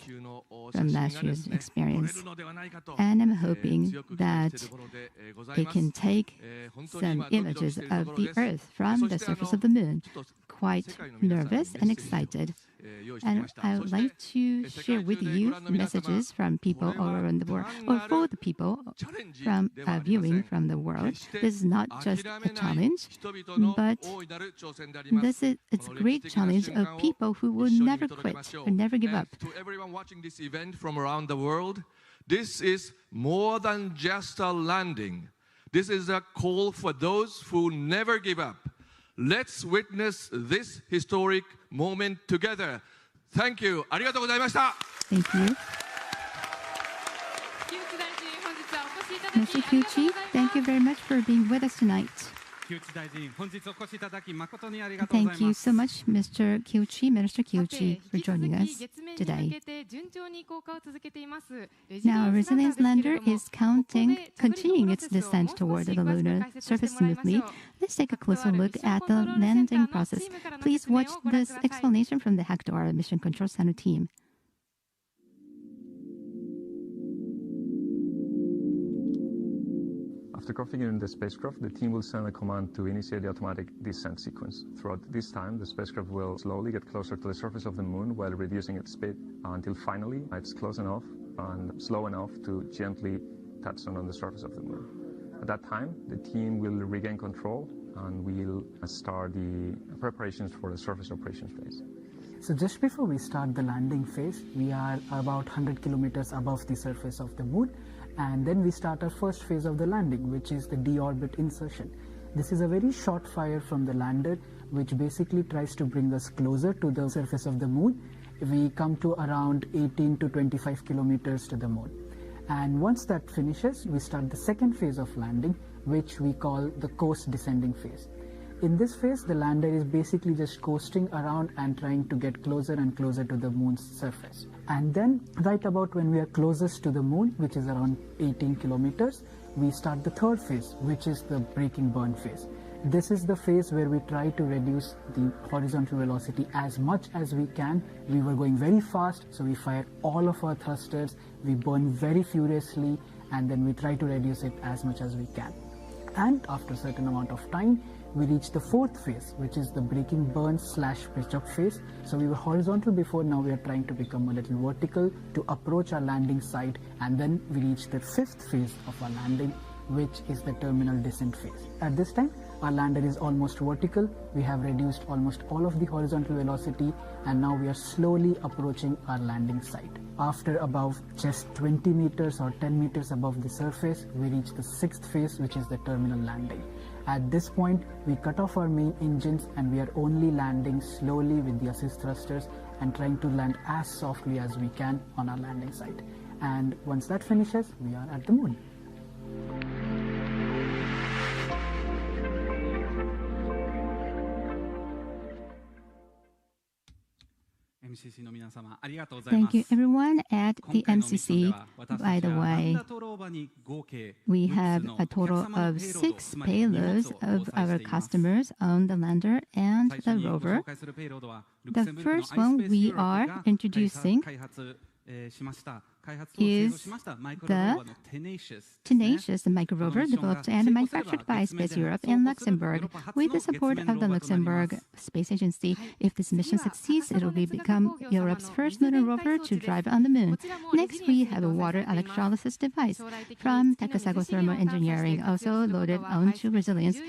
from last year's experience. And I'm hoping that it can take some images of the Earth from the surface of the moon. Quite nervous and excited. And I would like to share with you messages from people all around the world, or for the people from viewing from the world. This is not just a challenge, but it's a great challenge of people who will never quit or never give up. To everyone watching this event from around the world, this is more than just a landing. This is a call for those who never give up. Let's witness this historic moment together. Thank you. ありがとうございました。Thank you. Mr. Kyuchi, thank you very much for being with us tonight. Thank you so much, Mr. Kyuchi, Minister Kyuchi, for joining us today. Now, Resilience Lander is continuing its descent toward the lunar surface smoothly. Let's take a closer look at the landing process. Please watch this explanation from the HAKUTO-R Mission Control Center team. After configuring the spacecraft, the team will send a command to initiate the automatic descent sequence. Throughout this time, the spacecraft will slowly get closer to the surface of the moon while reducing its speed until finally it's close enough and slow enough to gently touch on the surface of the moon. At that time, the team will regain control and we'll start the preparations for the surface operations phase. So just before we start the landing phase, we are about 100 kilometers above the surface of the moon. And then we start our first phase of the landing, which is the deorbit insertion. This is a very short fire from the lander, which basically tries to bring us closer to the surface of the moon. We come to around 18 to 25 kilometers to the moon. And once that finishes, we start the second phase of landing, which we call the coast descending phase. In this phase, the lander is basically just coasting around and trying to get closer and closer to the moon's surface. And then, right about when we are closest to the moon, which is around 18 kilometers, we start the third phase, which is the braking burn phase. This is the phase where we try to reduce the horizontal velocity as much as we can. We were going very fast, so we fire all of our thrusters, we burn very furiously, and then we try to reduce it as much as we can. And after a certain amount of time, we reach the fourth phase, which is the braking burn / pitch up phase. So we were horizontal before, now we are trying to become a little vertical to approach our landing site, and then we reach the fifth phase of our landing, which is the terminal descent phase. At this time, our lander is almost vertical. We have reduced almost all of the horizontal velocity, and now we are slowly approaching our landing site. After about just 20 meters or 10 meters above the surface, we reach the sixth phase, which is the terminal landing. At this point, we cut off our main engines and we are only landing slowly with the assist thrusters and trying to land as softly as we can on our landing site. And once that finishes, we are at the moon. Thank you, everyone at the MCC. By the way, we have a total of 6 payloads of our customers on the lander and the rover. The first one we are introducing is the Tenacious micro rover developed and manufactured by iSpace Europe and Luxembourg with the support of the Luxembourg Space Agency. If this mission succeeds, it will become Europe's first lunar rover to drive on the moon. Next, we have a water electrolysis device from Takasago Thermal Engineering, also loaded onto Resilience.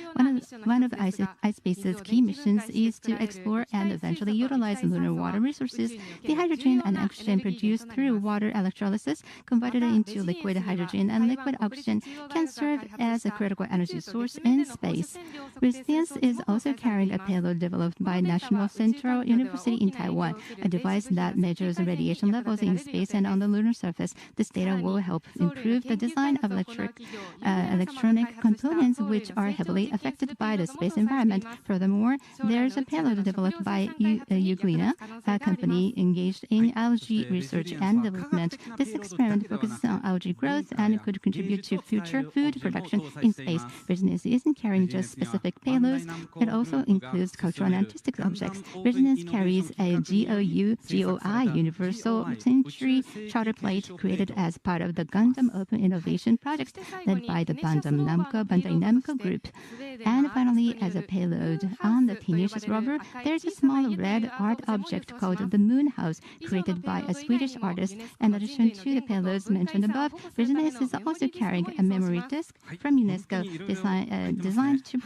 One of iSpace's key missions is to explore and eventually utilize lunar water resources. The hydrogen and oxygen produced through water electrolysis electrolysis converted into liquid hydrogen and liquid oxygen can serve as a critical energy source in space. Resilience is also carrying a payload developed by National Central University in Taiwan, a device that measures radiation levels in space and on the lunar surface. This data will help improve the design of electronic components which are heavily affected by the space environment. Furthermore, there's a payload developed by EE.UU, a company engaged in algae research and development. This experiment focuses on algae growth and could contribute to future food production in space. Resilience isn't carrying just specific payloads, it also includes cultural and artistic objects. Resilience carries a GOI Universal Century Charter Plate created as part of the Gundam Open Innovation Project led by the Bandai Namco Group. And finally, as a payload on the Tenacious rover, there's a small red art object called the Moon House created by a Swedish artist. In addition to the payloads mentioned above, Resilience is also carrying a memory disk from UNESCO designed to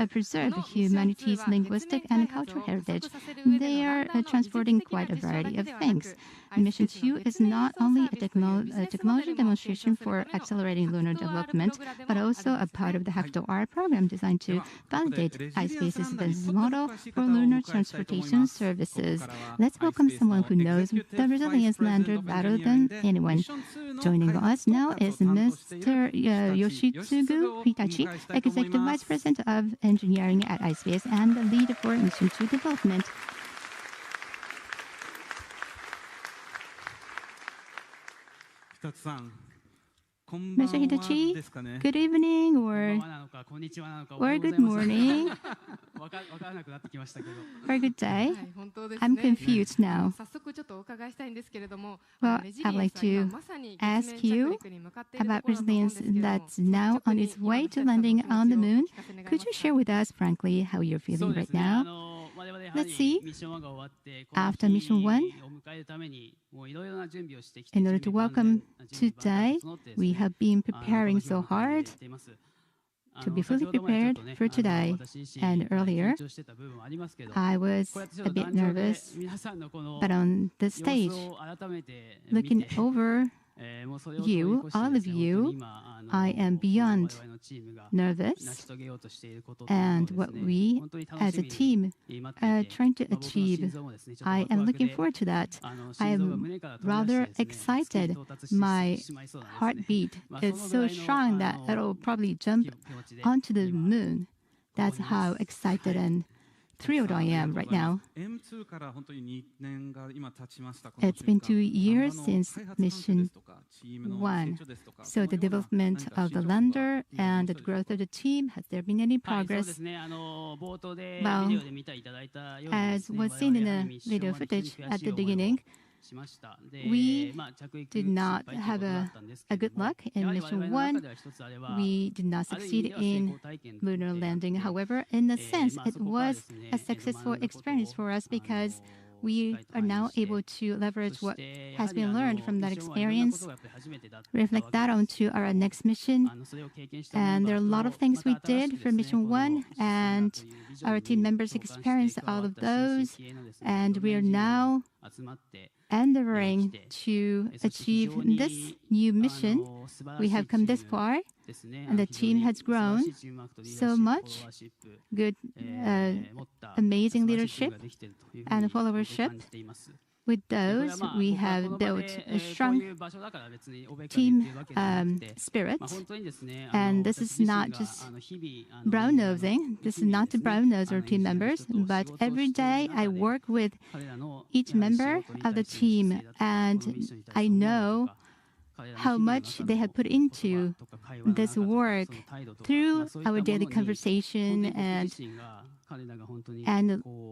preserve humanity's linguistic and cultural heritage. They are transporting quite a variety of things. Mission 2 is not only a technology demonstration for accelerating lunar development, but also a part of the HAKUTO-R program designed to validate iSpace's business model for lunar transportation services. Let's welcome someone who knows the Resilience lander better than anyone. Joining us now is Mr. Yoshitsugu Hitachi, Executive Vice President of Engineering at iSpace and the lead for Mission 2 development. Mr. Hitachi, good evening or good morning or good day. I'm confused now. Well, I'd like to ask you about Resilience that's now on its way to landing on the moon. Could you share with us, frankly, how you're feeling right now? Let's see. After Mission 1, in order to welcome today, we have been preparing so hard to be fully prepared for today. And earlier, I was a bit nervous, but on the stage, looking over you, all of you, I am beyond nervous. And what we as a team are trying to achieve, I am looking forward to that. I am rather excited. My heartbeat is so strong that it'll probably jump onto the moon. That's how excited and thrilled I am right now. It's been 2 years since Mission 1. So the development of the lander and the growth of the team, has there been any progress? Well, as was seen in the video footage at the beginning, we did not have a good luck in Mission 1. We did not succeed in lunar landing. However, in a sense, it was a successful experience for us because we are now able to leverage what has been learned from that experience, reflect that onto our next mission. And there are a lot of things we did for Mission 1, and our team members experienced all of those. And we are now endeavoring to achieve this new mission. We have come this far, and the team has grown so much. Good, amazing leadership and followership. With those, we have built a strong team spirit. And this is not just brown-nosing. This is not to brown-nose our team members, but every day I work with each member of the team, and I know how much they have put into this work through our daily conversation and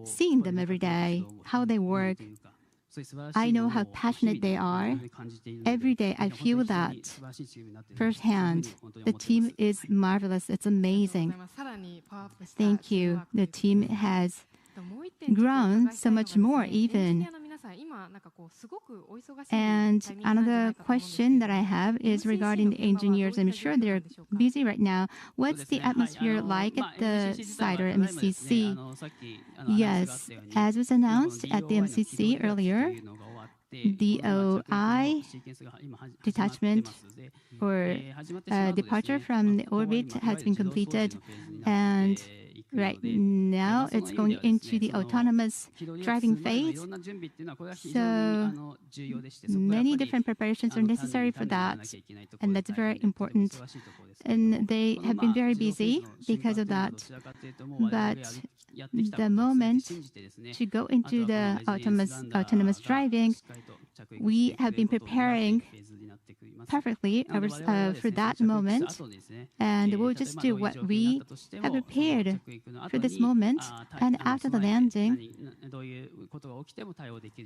seeing them every day, how they work. I know how passionate they are. Every day I feel that firsthand. The team is marvelous. It's amazing. Thank you. The team has grown so much more even. And another question that I have is regarding the engineers. I'm sure they're busy right now. What's the atmosphere like at the site or MCC? Yes, as was announced at the MCC earlier, DOI, detachment or departure from the orbit, has been completed, and right now it's going into the autonomous driving phase. So many different preparations are necessary for that, and that's very important. And they have been very busy because of that. But the moment to go into the autonomous driving, we have been preparing perfectly for that moment, and we'll just do what we have prepared for this moment. And after the landing,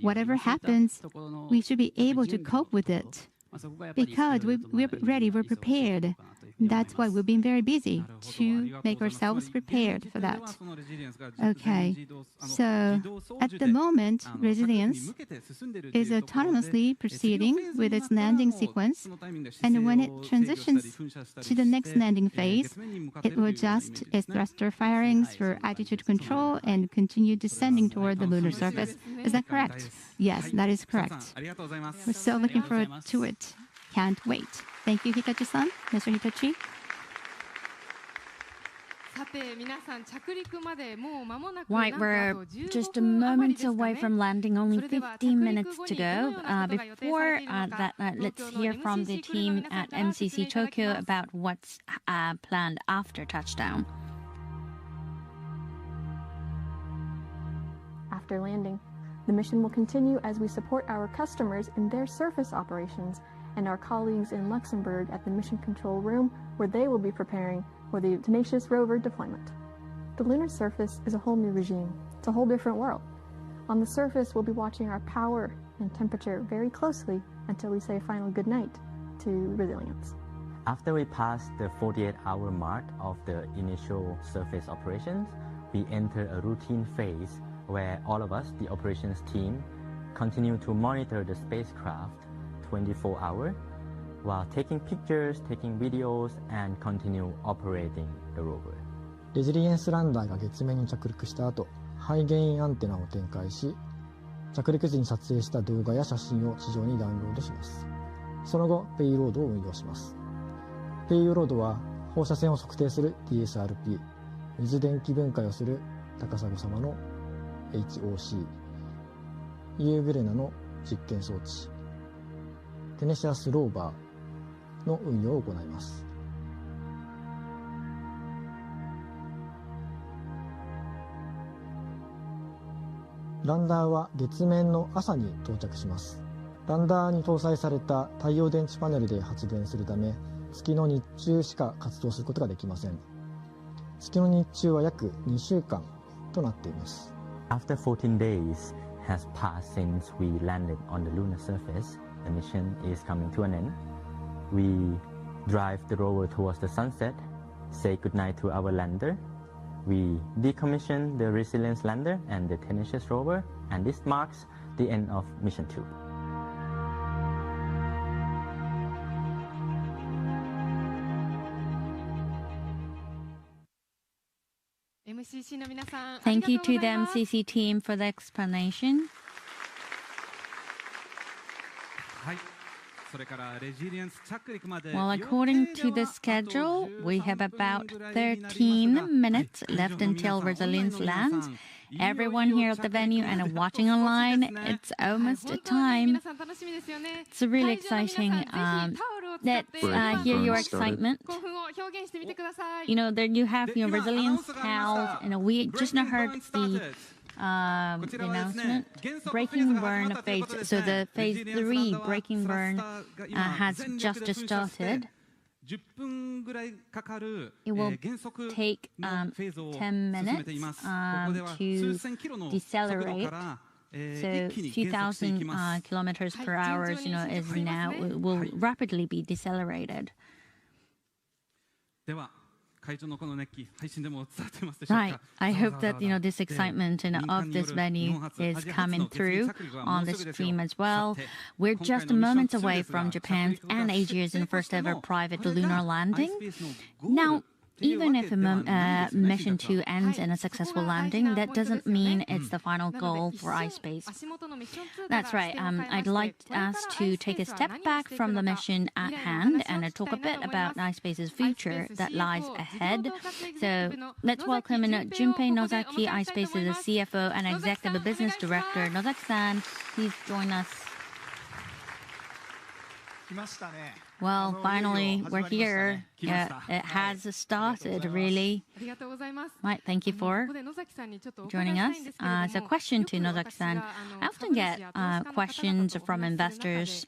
whatever happens, we should be able to cope with it, because we're ready, we're prepared. That's why we've been very busy to make ourselves prepared for that. Okay, so at the moment, resilience is autonomously proceeding with its landing sequence, and when it transitions to the next landing phase, it will adjust its thruster firings for attitude control and continue descending toward the lunar surface. Is that correct? Yes, that is correct. We're so looking forward to it. Can't wait. Thank you, Hitachi-san. Mr. Hitachi. Right, we're just a moment away from landing, only 15 minutes to go. Before that, let's hear from the team at MCC Tokyo about what's planned after touchdown. After landing, the mission will continue as we support our customers in their surface operations and our colleagues in Luxembourg at the Mission Control Room, where they will be preparing for the tenacious rover deployment. The lunar surface is a whole new regime. It's a whole different world. On the surface, we'll be watching our power and temperature very closely until we say a final good night to resilience. After we pass the 48-hour mark of the initial surface operations, we enter a routine phase where all of us, the operations team, continue to monitor the spacecraft 24 hours while taking pictures, taking videos, and continue operating the rover. レジリエンスランダーが月面に着陸した後、ハイゲインアンテナを展開し、着陸時に撮影した動画や写真を地上にダウンロードします。その後、ペイロードを運用します。ペイロードは放射線を測定する DSRP、水電気分解をする高砂様の HOC、ユーブレナの実験装置、テネシアスローバーの運用を行います。ランダーは月面の朝に到着します。ランダーに搭載された太陽電池パネルで発電するため、月の日中しか活動することができません。月の日中は約2週間となっています。After 14 days has passed since we landed on the lunar surface, the mission is coming to an end. We drive the rover towards the sunset, say goodnight to our lander. We decommission the Resilience lander and the Tenacious rover, and this marks the end of Mission 2. Thank you to the MCC team for the explanation. Well, according to the schedule, we have about 13 minutes left until Resilience lands. Everyone here at the venue and watching online, it's almost time. It's really exciting. Let's hear your excitement. You know, there you have your Resilience towels, and we just now heard the announcement. Breaking burn phase. So the phase 3 breaking burn has just started. It will take 10 minutes to decelerate. So 2,000 kilometers per hour, you know, is now will rapidly be decelerated. Right. I hope that, you know, this excitement of this venue is coming through on the stream as well. We're just moments away from Japan's and Asia's first ever private lunar landing. Now, even if mission 2 ends in a successful landing, that doesn't mean it's the final goal for iSpace. That's right. I'd like us to take a step back from the mission at hand and talk a bit about iSpace's future that lies ahead. So let's welcome Junpei Nozaki, iSpace's CFO and Executive Business Director. Nozaki-san, please join us. Well, finally, we're here. Yeah, it has started, really. Right, thank you for joining us. So, question to Nozaki-san. I often get questions from investors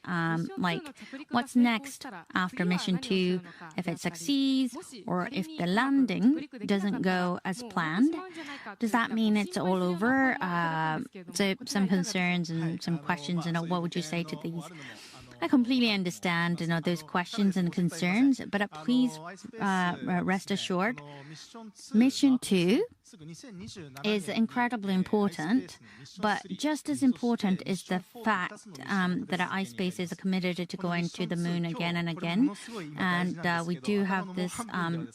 like, what's next after mission 2? If it succeeds or if the landing doesn't go as planned, does that mean it's all over? So, some concerns and some questions, what would you say to these? I completely understand, those questions and concerns, but please rest assured, Mission 2 is incredibly important, but just as important is the fact that iSpace is committed to going to the moon again and again, and we do have this,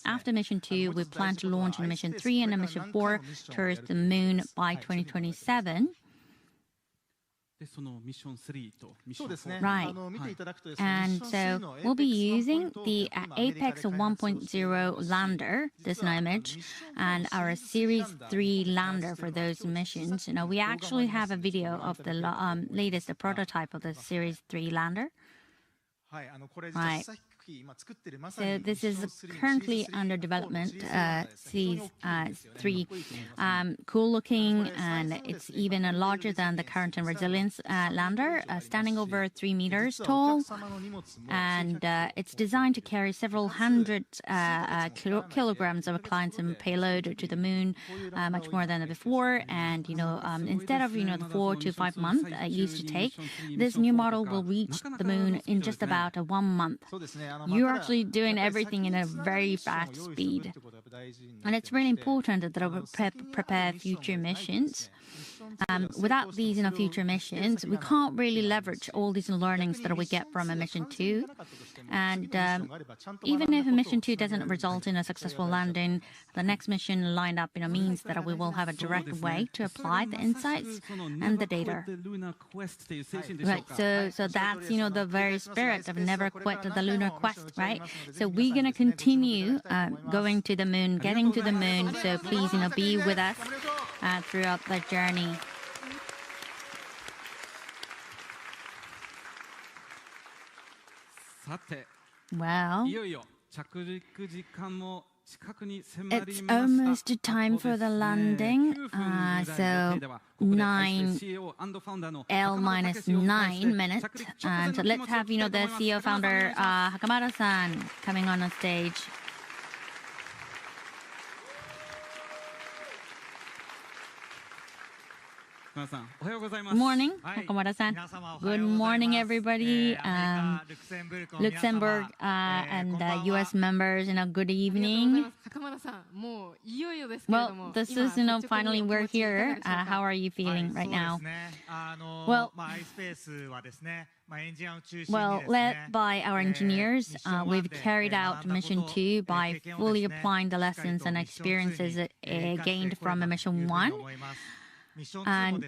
after Mission 2, we plan to launch in Mission 3 and Mission 4 towards the moon by 2027. Right. And so we'll be using the Apex 1.0 lander, this image, and our Series 3 lander for those missions. We actually have a video of the latest prototype of the Series 3 lander. Right. So this is currently under development, Series 3. Cool looking, and it's even larger than the current and resilience lander, standing over 3 meters tall. And it's designed to carry several hundred kilograms of clients and payload to the moon, much more than before. And, instead of, the 4 to 5 months it used to take, this new model will reach the moon in just about 1 month. You're actually doing everything in a very fast speed. And it's really important that we prepare future missions. Without these future missions, we can't really leverage all these learnings that we get from a Mission 2. And even if a Mission 2 doesn't result in a successful landing, the next mission lined up means that we will have a direct way to apply the insights and the data. Right, so that's, the very spirit of never quit the lunar quest, right? So we're going to continue going to the moon, getting to the moon, so please, be with us throughout the journey. Well, it's almost time for the landing, so 9L minus 9 minutes. So let's have, the CEO founder, Hakamada-san, coming on stage. Morning, Hakamada-san. Good morning, everybody. Luxembourg and U.S. members, good evening. Well, this is, finally we're here. How are you feeling right now? Well, led by our engineers, we've carried out Mission 2 by fully applying the lessons and experiences gained from Mission 1. And,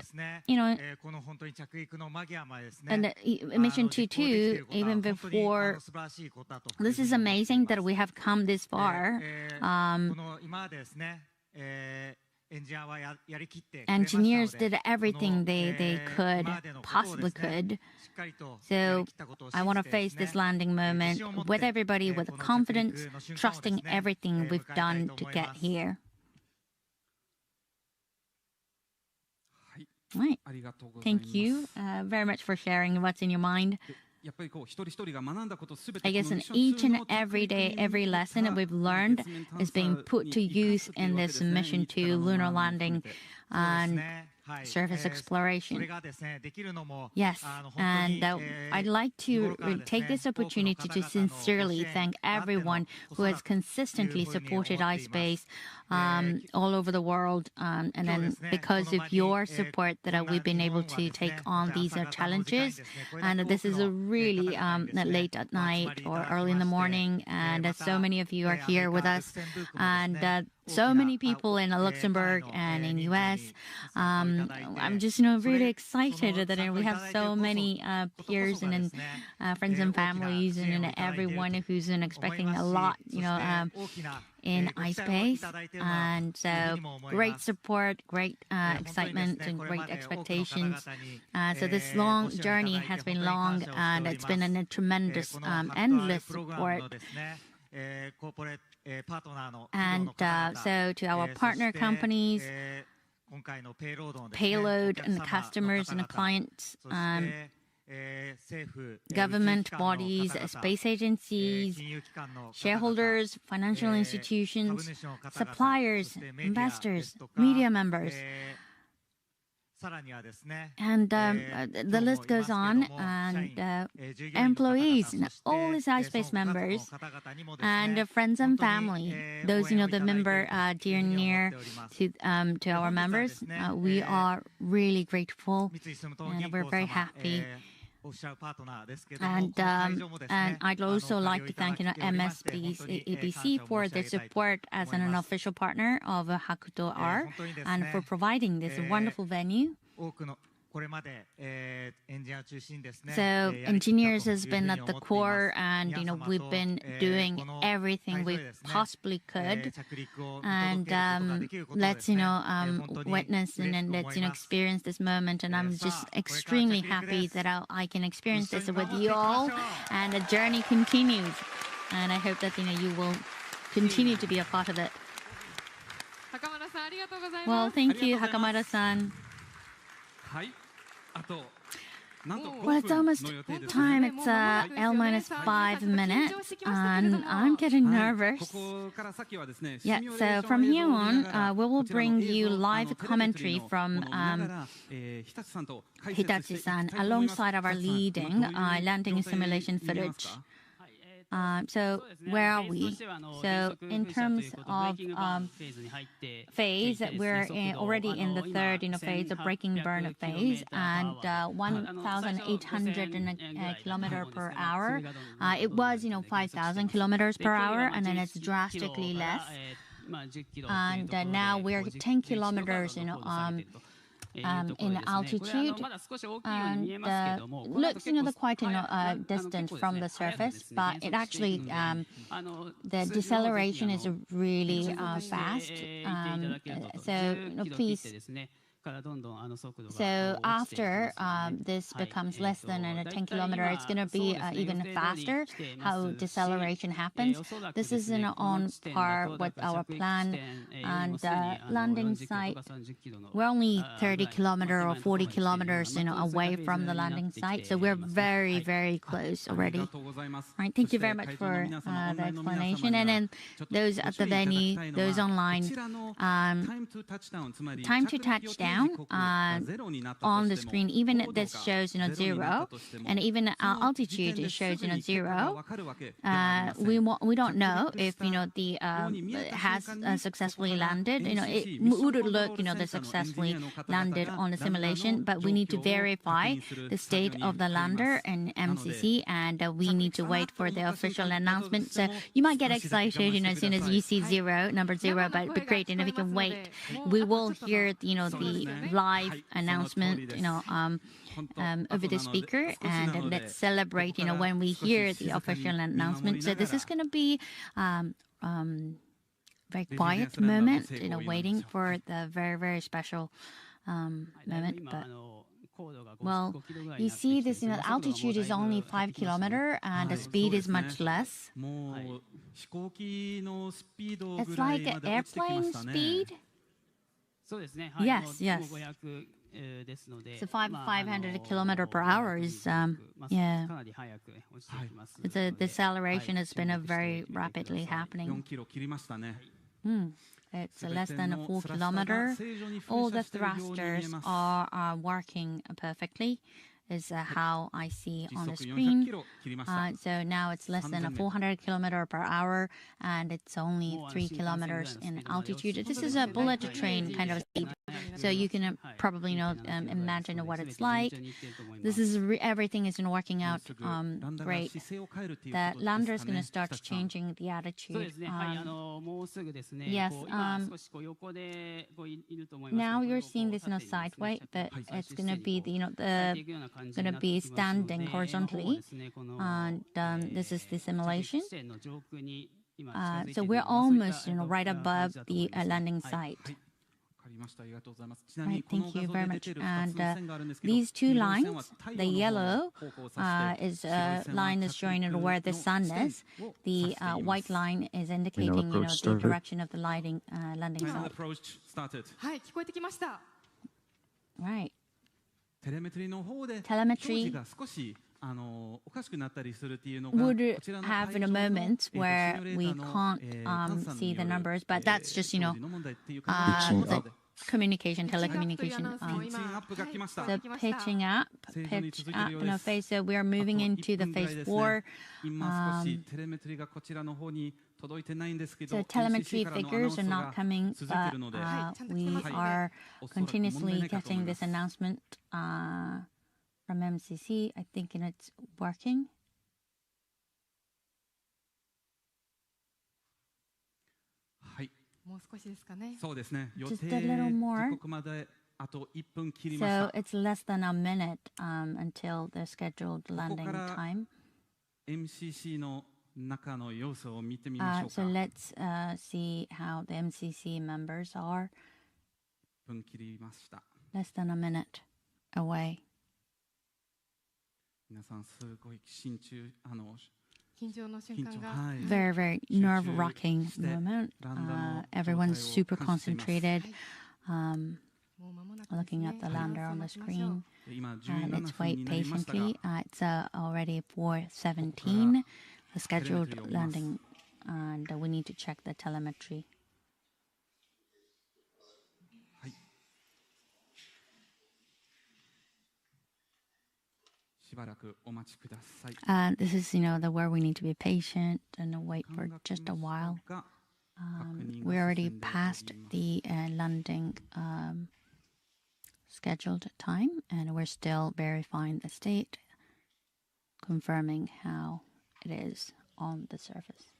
and Mission 2 too, even before, this is amazing that we have come this far. Engineers did everything they possibly could. So I want to face this landing moment with everybody with confidence, trusting everything we've done to get here. Right. Thank you very much for sharing what's in your mind. I guess in each and every day, every lesson that we've learned is being put to use in this Mission 2 lunar landing. And surface exploration. Yes, and I'd like to take this opportunity to sincerely thank everyone who has consistently supported iSpace all over the world, and then because of your support that we've been able to take on these challenges. And this is a really late at night or early in the morning, and so many of you are here with us, and so many people in Luxembourg and in US. I'm just really excited that we have so many peers and friends and families and everyone who's expecting a lot in iSpace, and so great support, great excitement, and great expectations. So this long journey has been long, and it's been a tremendous, endless support. And so to our partner companies, payload and customers and clients, government bodies, space agencies, shareholders, financial institutions, suppliers, investors, media members. And the list goes on, and employees, and all these iSpace members, and friends and family, those the member dear and near to our members. We are really grateful, and we're very happy. And I'd also like to thank MSBC for their support as an official partner of HAKUTO-R, and for providing this wonderful venue. So engineers has been at the core, and we've been doing everything we possibly could, and let's witness and let's experience this moment. And I'm just extremely happy that I can experience this with you all, and the journey continues, and I hope that you will continue to be a part of it. Well, thank you, Hakamada-san. Well, it's almost time. It's L-5 minutes, and I'm getting nervous. Yeah, so from here on, we will bring you live commentary from Hitachi-san alongside our leading landing simulation footage. So where are we? So in terms of phase, we're already in the third phase, of braking burn phase, and 1,800 kilometer per hour. It was 5,000 kilometers per hour, and then it's drastically less. And now we're 10 kilometers in altitude, and looks quite distant from the surface, but it actually the deceleration is really fast. So please. So after this becomes less than 10 kilometers, it's going to be even faster how deceleration happens. This is on par with our plan, and landing site, we're only 30 kilometers or 40 kilometers away from the landing site, so we're very, very close already. All right, thank you very much for the explanation. And then those at the venue, those online, time to touch down on the screen, even this shows 0, and even altitude it shows 0. We don't know if the has successfully landed. It would look they successfully landed on the simulation, but we need to verify the state of the lander and MCC, and we need to wait for the official announcement. So you might get excited as soon as you see number 0, but it'd be great if you can wait. We will hear the live announcement over the speaker, and let's celebrate when we hear the official announcement. So this is going to be very quiet moment, waiting for the very, very special moment. But well, you see this, altitude is only 5 kilometers, and the speed is much less. It's like an airplane speed. Yes. So 500 kilometers per hour is, the deceleration has been very rapidly happening. It's less than a 4 kilometer. All the thrusters are working perfectly, is how I see on the screen. So now it's less than a 400 kilometer per hour, and it's only 3 kilometers in altitude. This is a bullet train kind of speed, so you can probably imagine what it's like. This is everything is working out great. The lander is going to start changing the attitude. Yes. Now you're seeing this in a sideway, but it's going to be going to be standing horizontally, and this is the simulation. So we're almost right above the landing site. Right, thank you very much. And these two lines, the yellow line is showing where the sun is. The white line is indicating the direction of the landing site. Right. Telemetry would have in a moment where we can't see the numbers, but that's just the communication, telecommunication. The pitching up, phase. So we are moving into the phase 4. So telemetry figures are not coming, but we are continuously getting this announcement from MCC. I think it's working. Just a little more. So it's less than a minute until the scheduled landing time. So let's see how the MCC members are. Less than a minute away. Very, very nerve-wracking moment. Everyone's super concentrated, looking at the lander on the screen. And let's wait patiently. It's already 4:17, the scheduled landing, and we need to check the telemetry. This is, where we need to be patient and wait for just a while. We already passed the landing scheduled time, and we're still verifying the state, confirming how it is on the surface.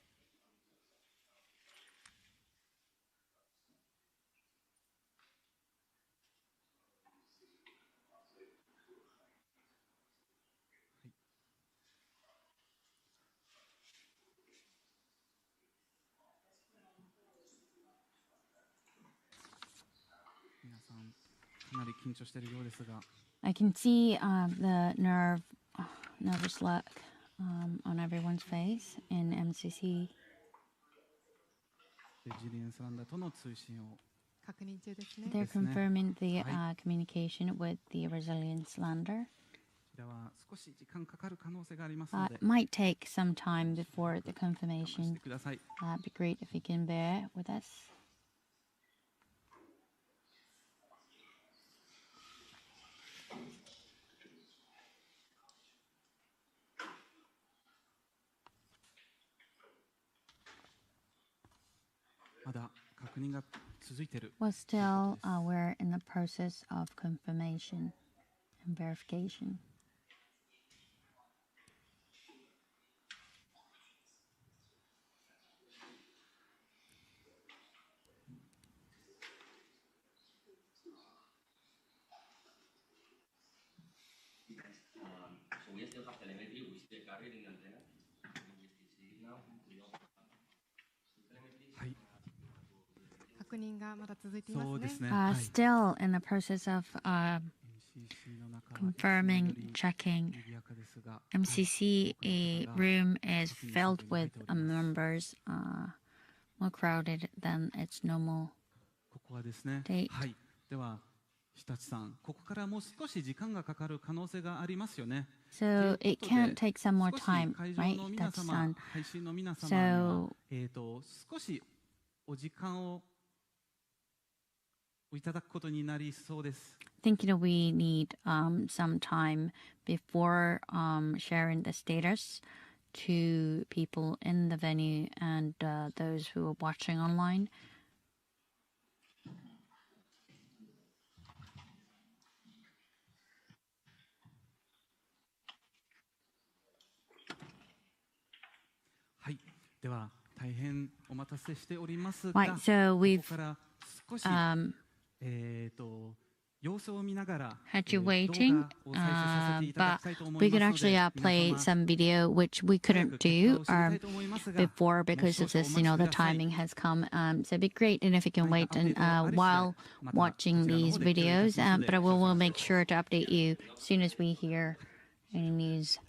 I can see the nervous look on everyone's face in MCC. They're confirming the communication with the resilience lander. It might take some time before the confirmation. It'd be great if you can bear with us. Well, still, we're in the process of confirmation and verification. So we still have telemetry, we still carry the antenna. Still in the process of confirming, checking. MCC room is filled with members, more crowded than its normal date. So it can take some more time, right? Hitachi-san. So いただくことになりそうです。Think we need some time before sharing the status to people in the venue and those who are watching online. Right, so we've had you waiting, but we could actually play some video which we couldn't do before because of this, the timing has come. So it'd be great and if you can wait and while watching these videos, but I will make sure to update you as soon as we hear any news.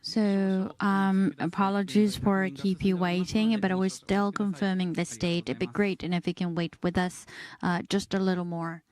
So, apologies for keep you waiting, but we're still confirming the date. It'd be great, and if you can wait with us just a little more.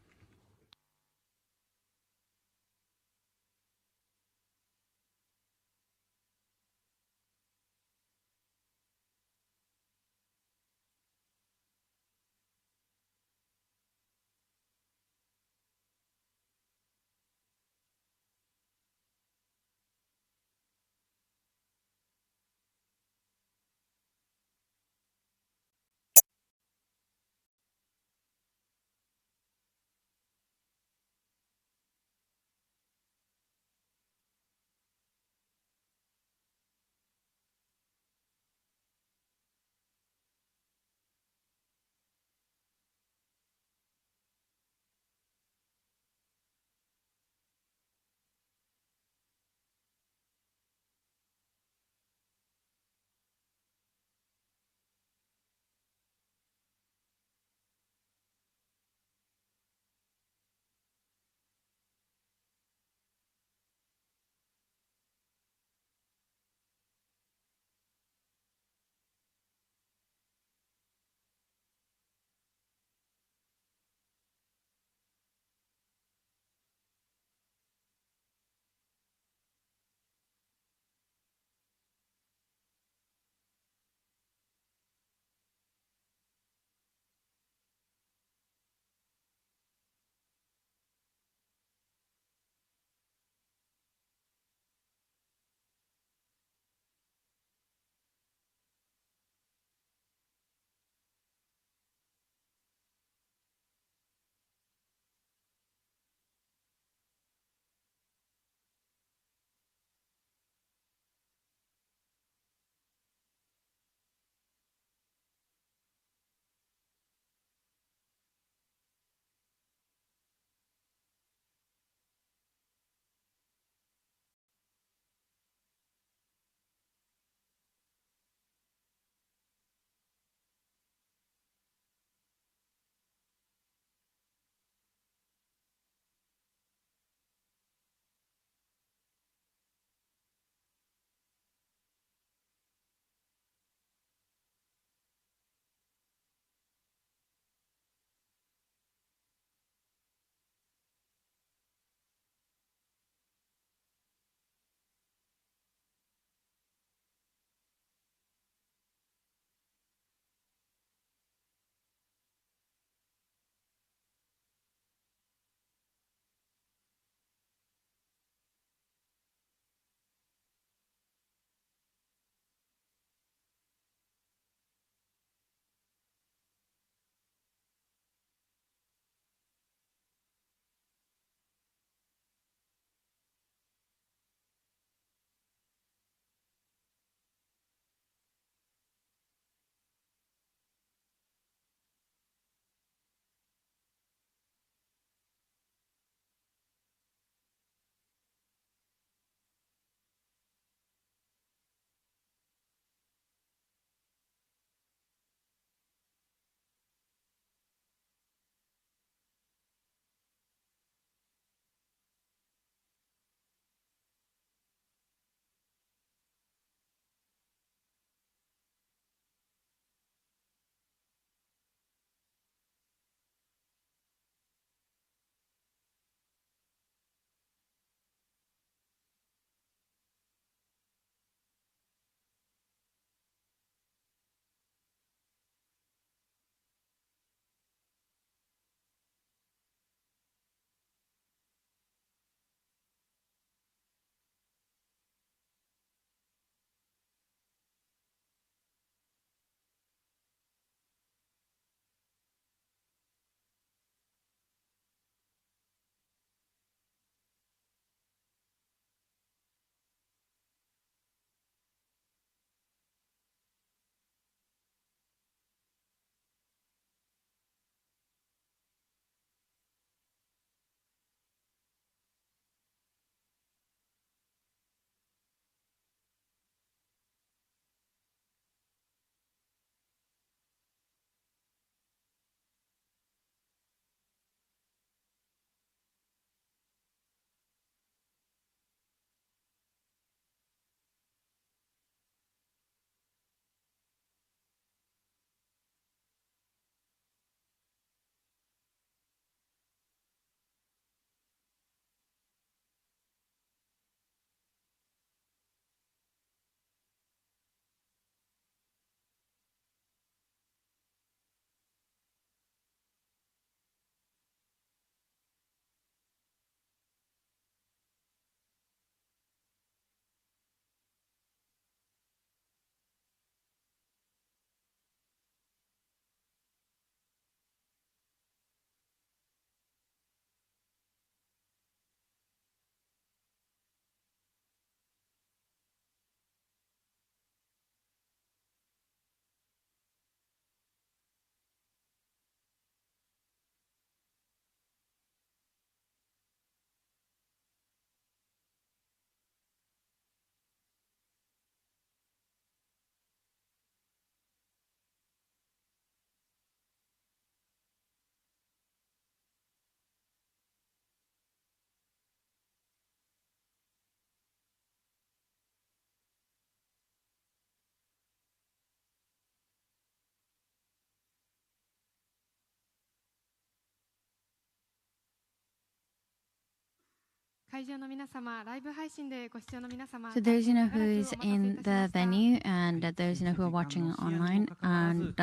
So those who is in the venue and those who are watching online, and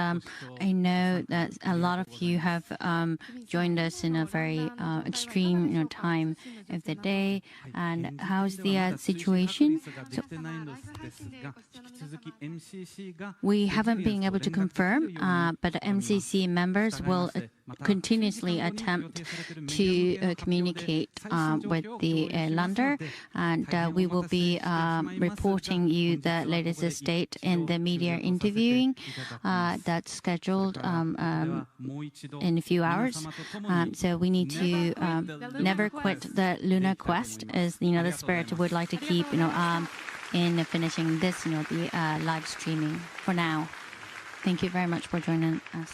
I know that a lot of you have joined us in a very extreme time of the day. And how's the situation? So we haven't been able to confirm, but MCC members will continuously attempt to communicate with the lander, and we will be reporting you the latest state in the media interviewing that's scheduled in a few hours. So we need to never quit the lunar quest, is the spirit would like to keep in finishing this the live streaming for now. Thank you very much for joining us.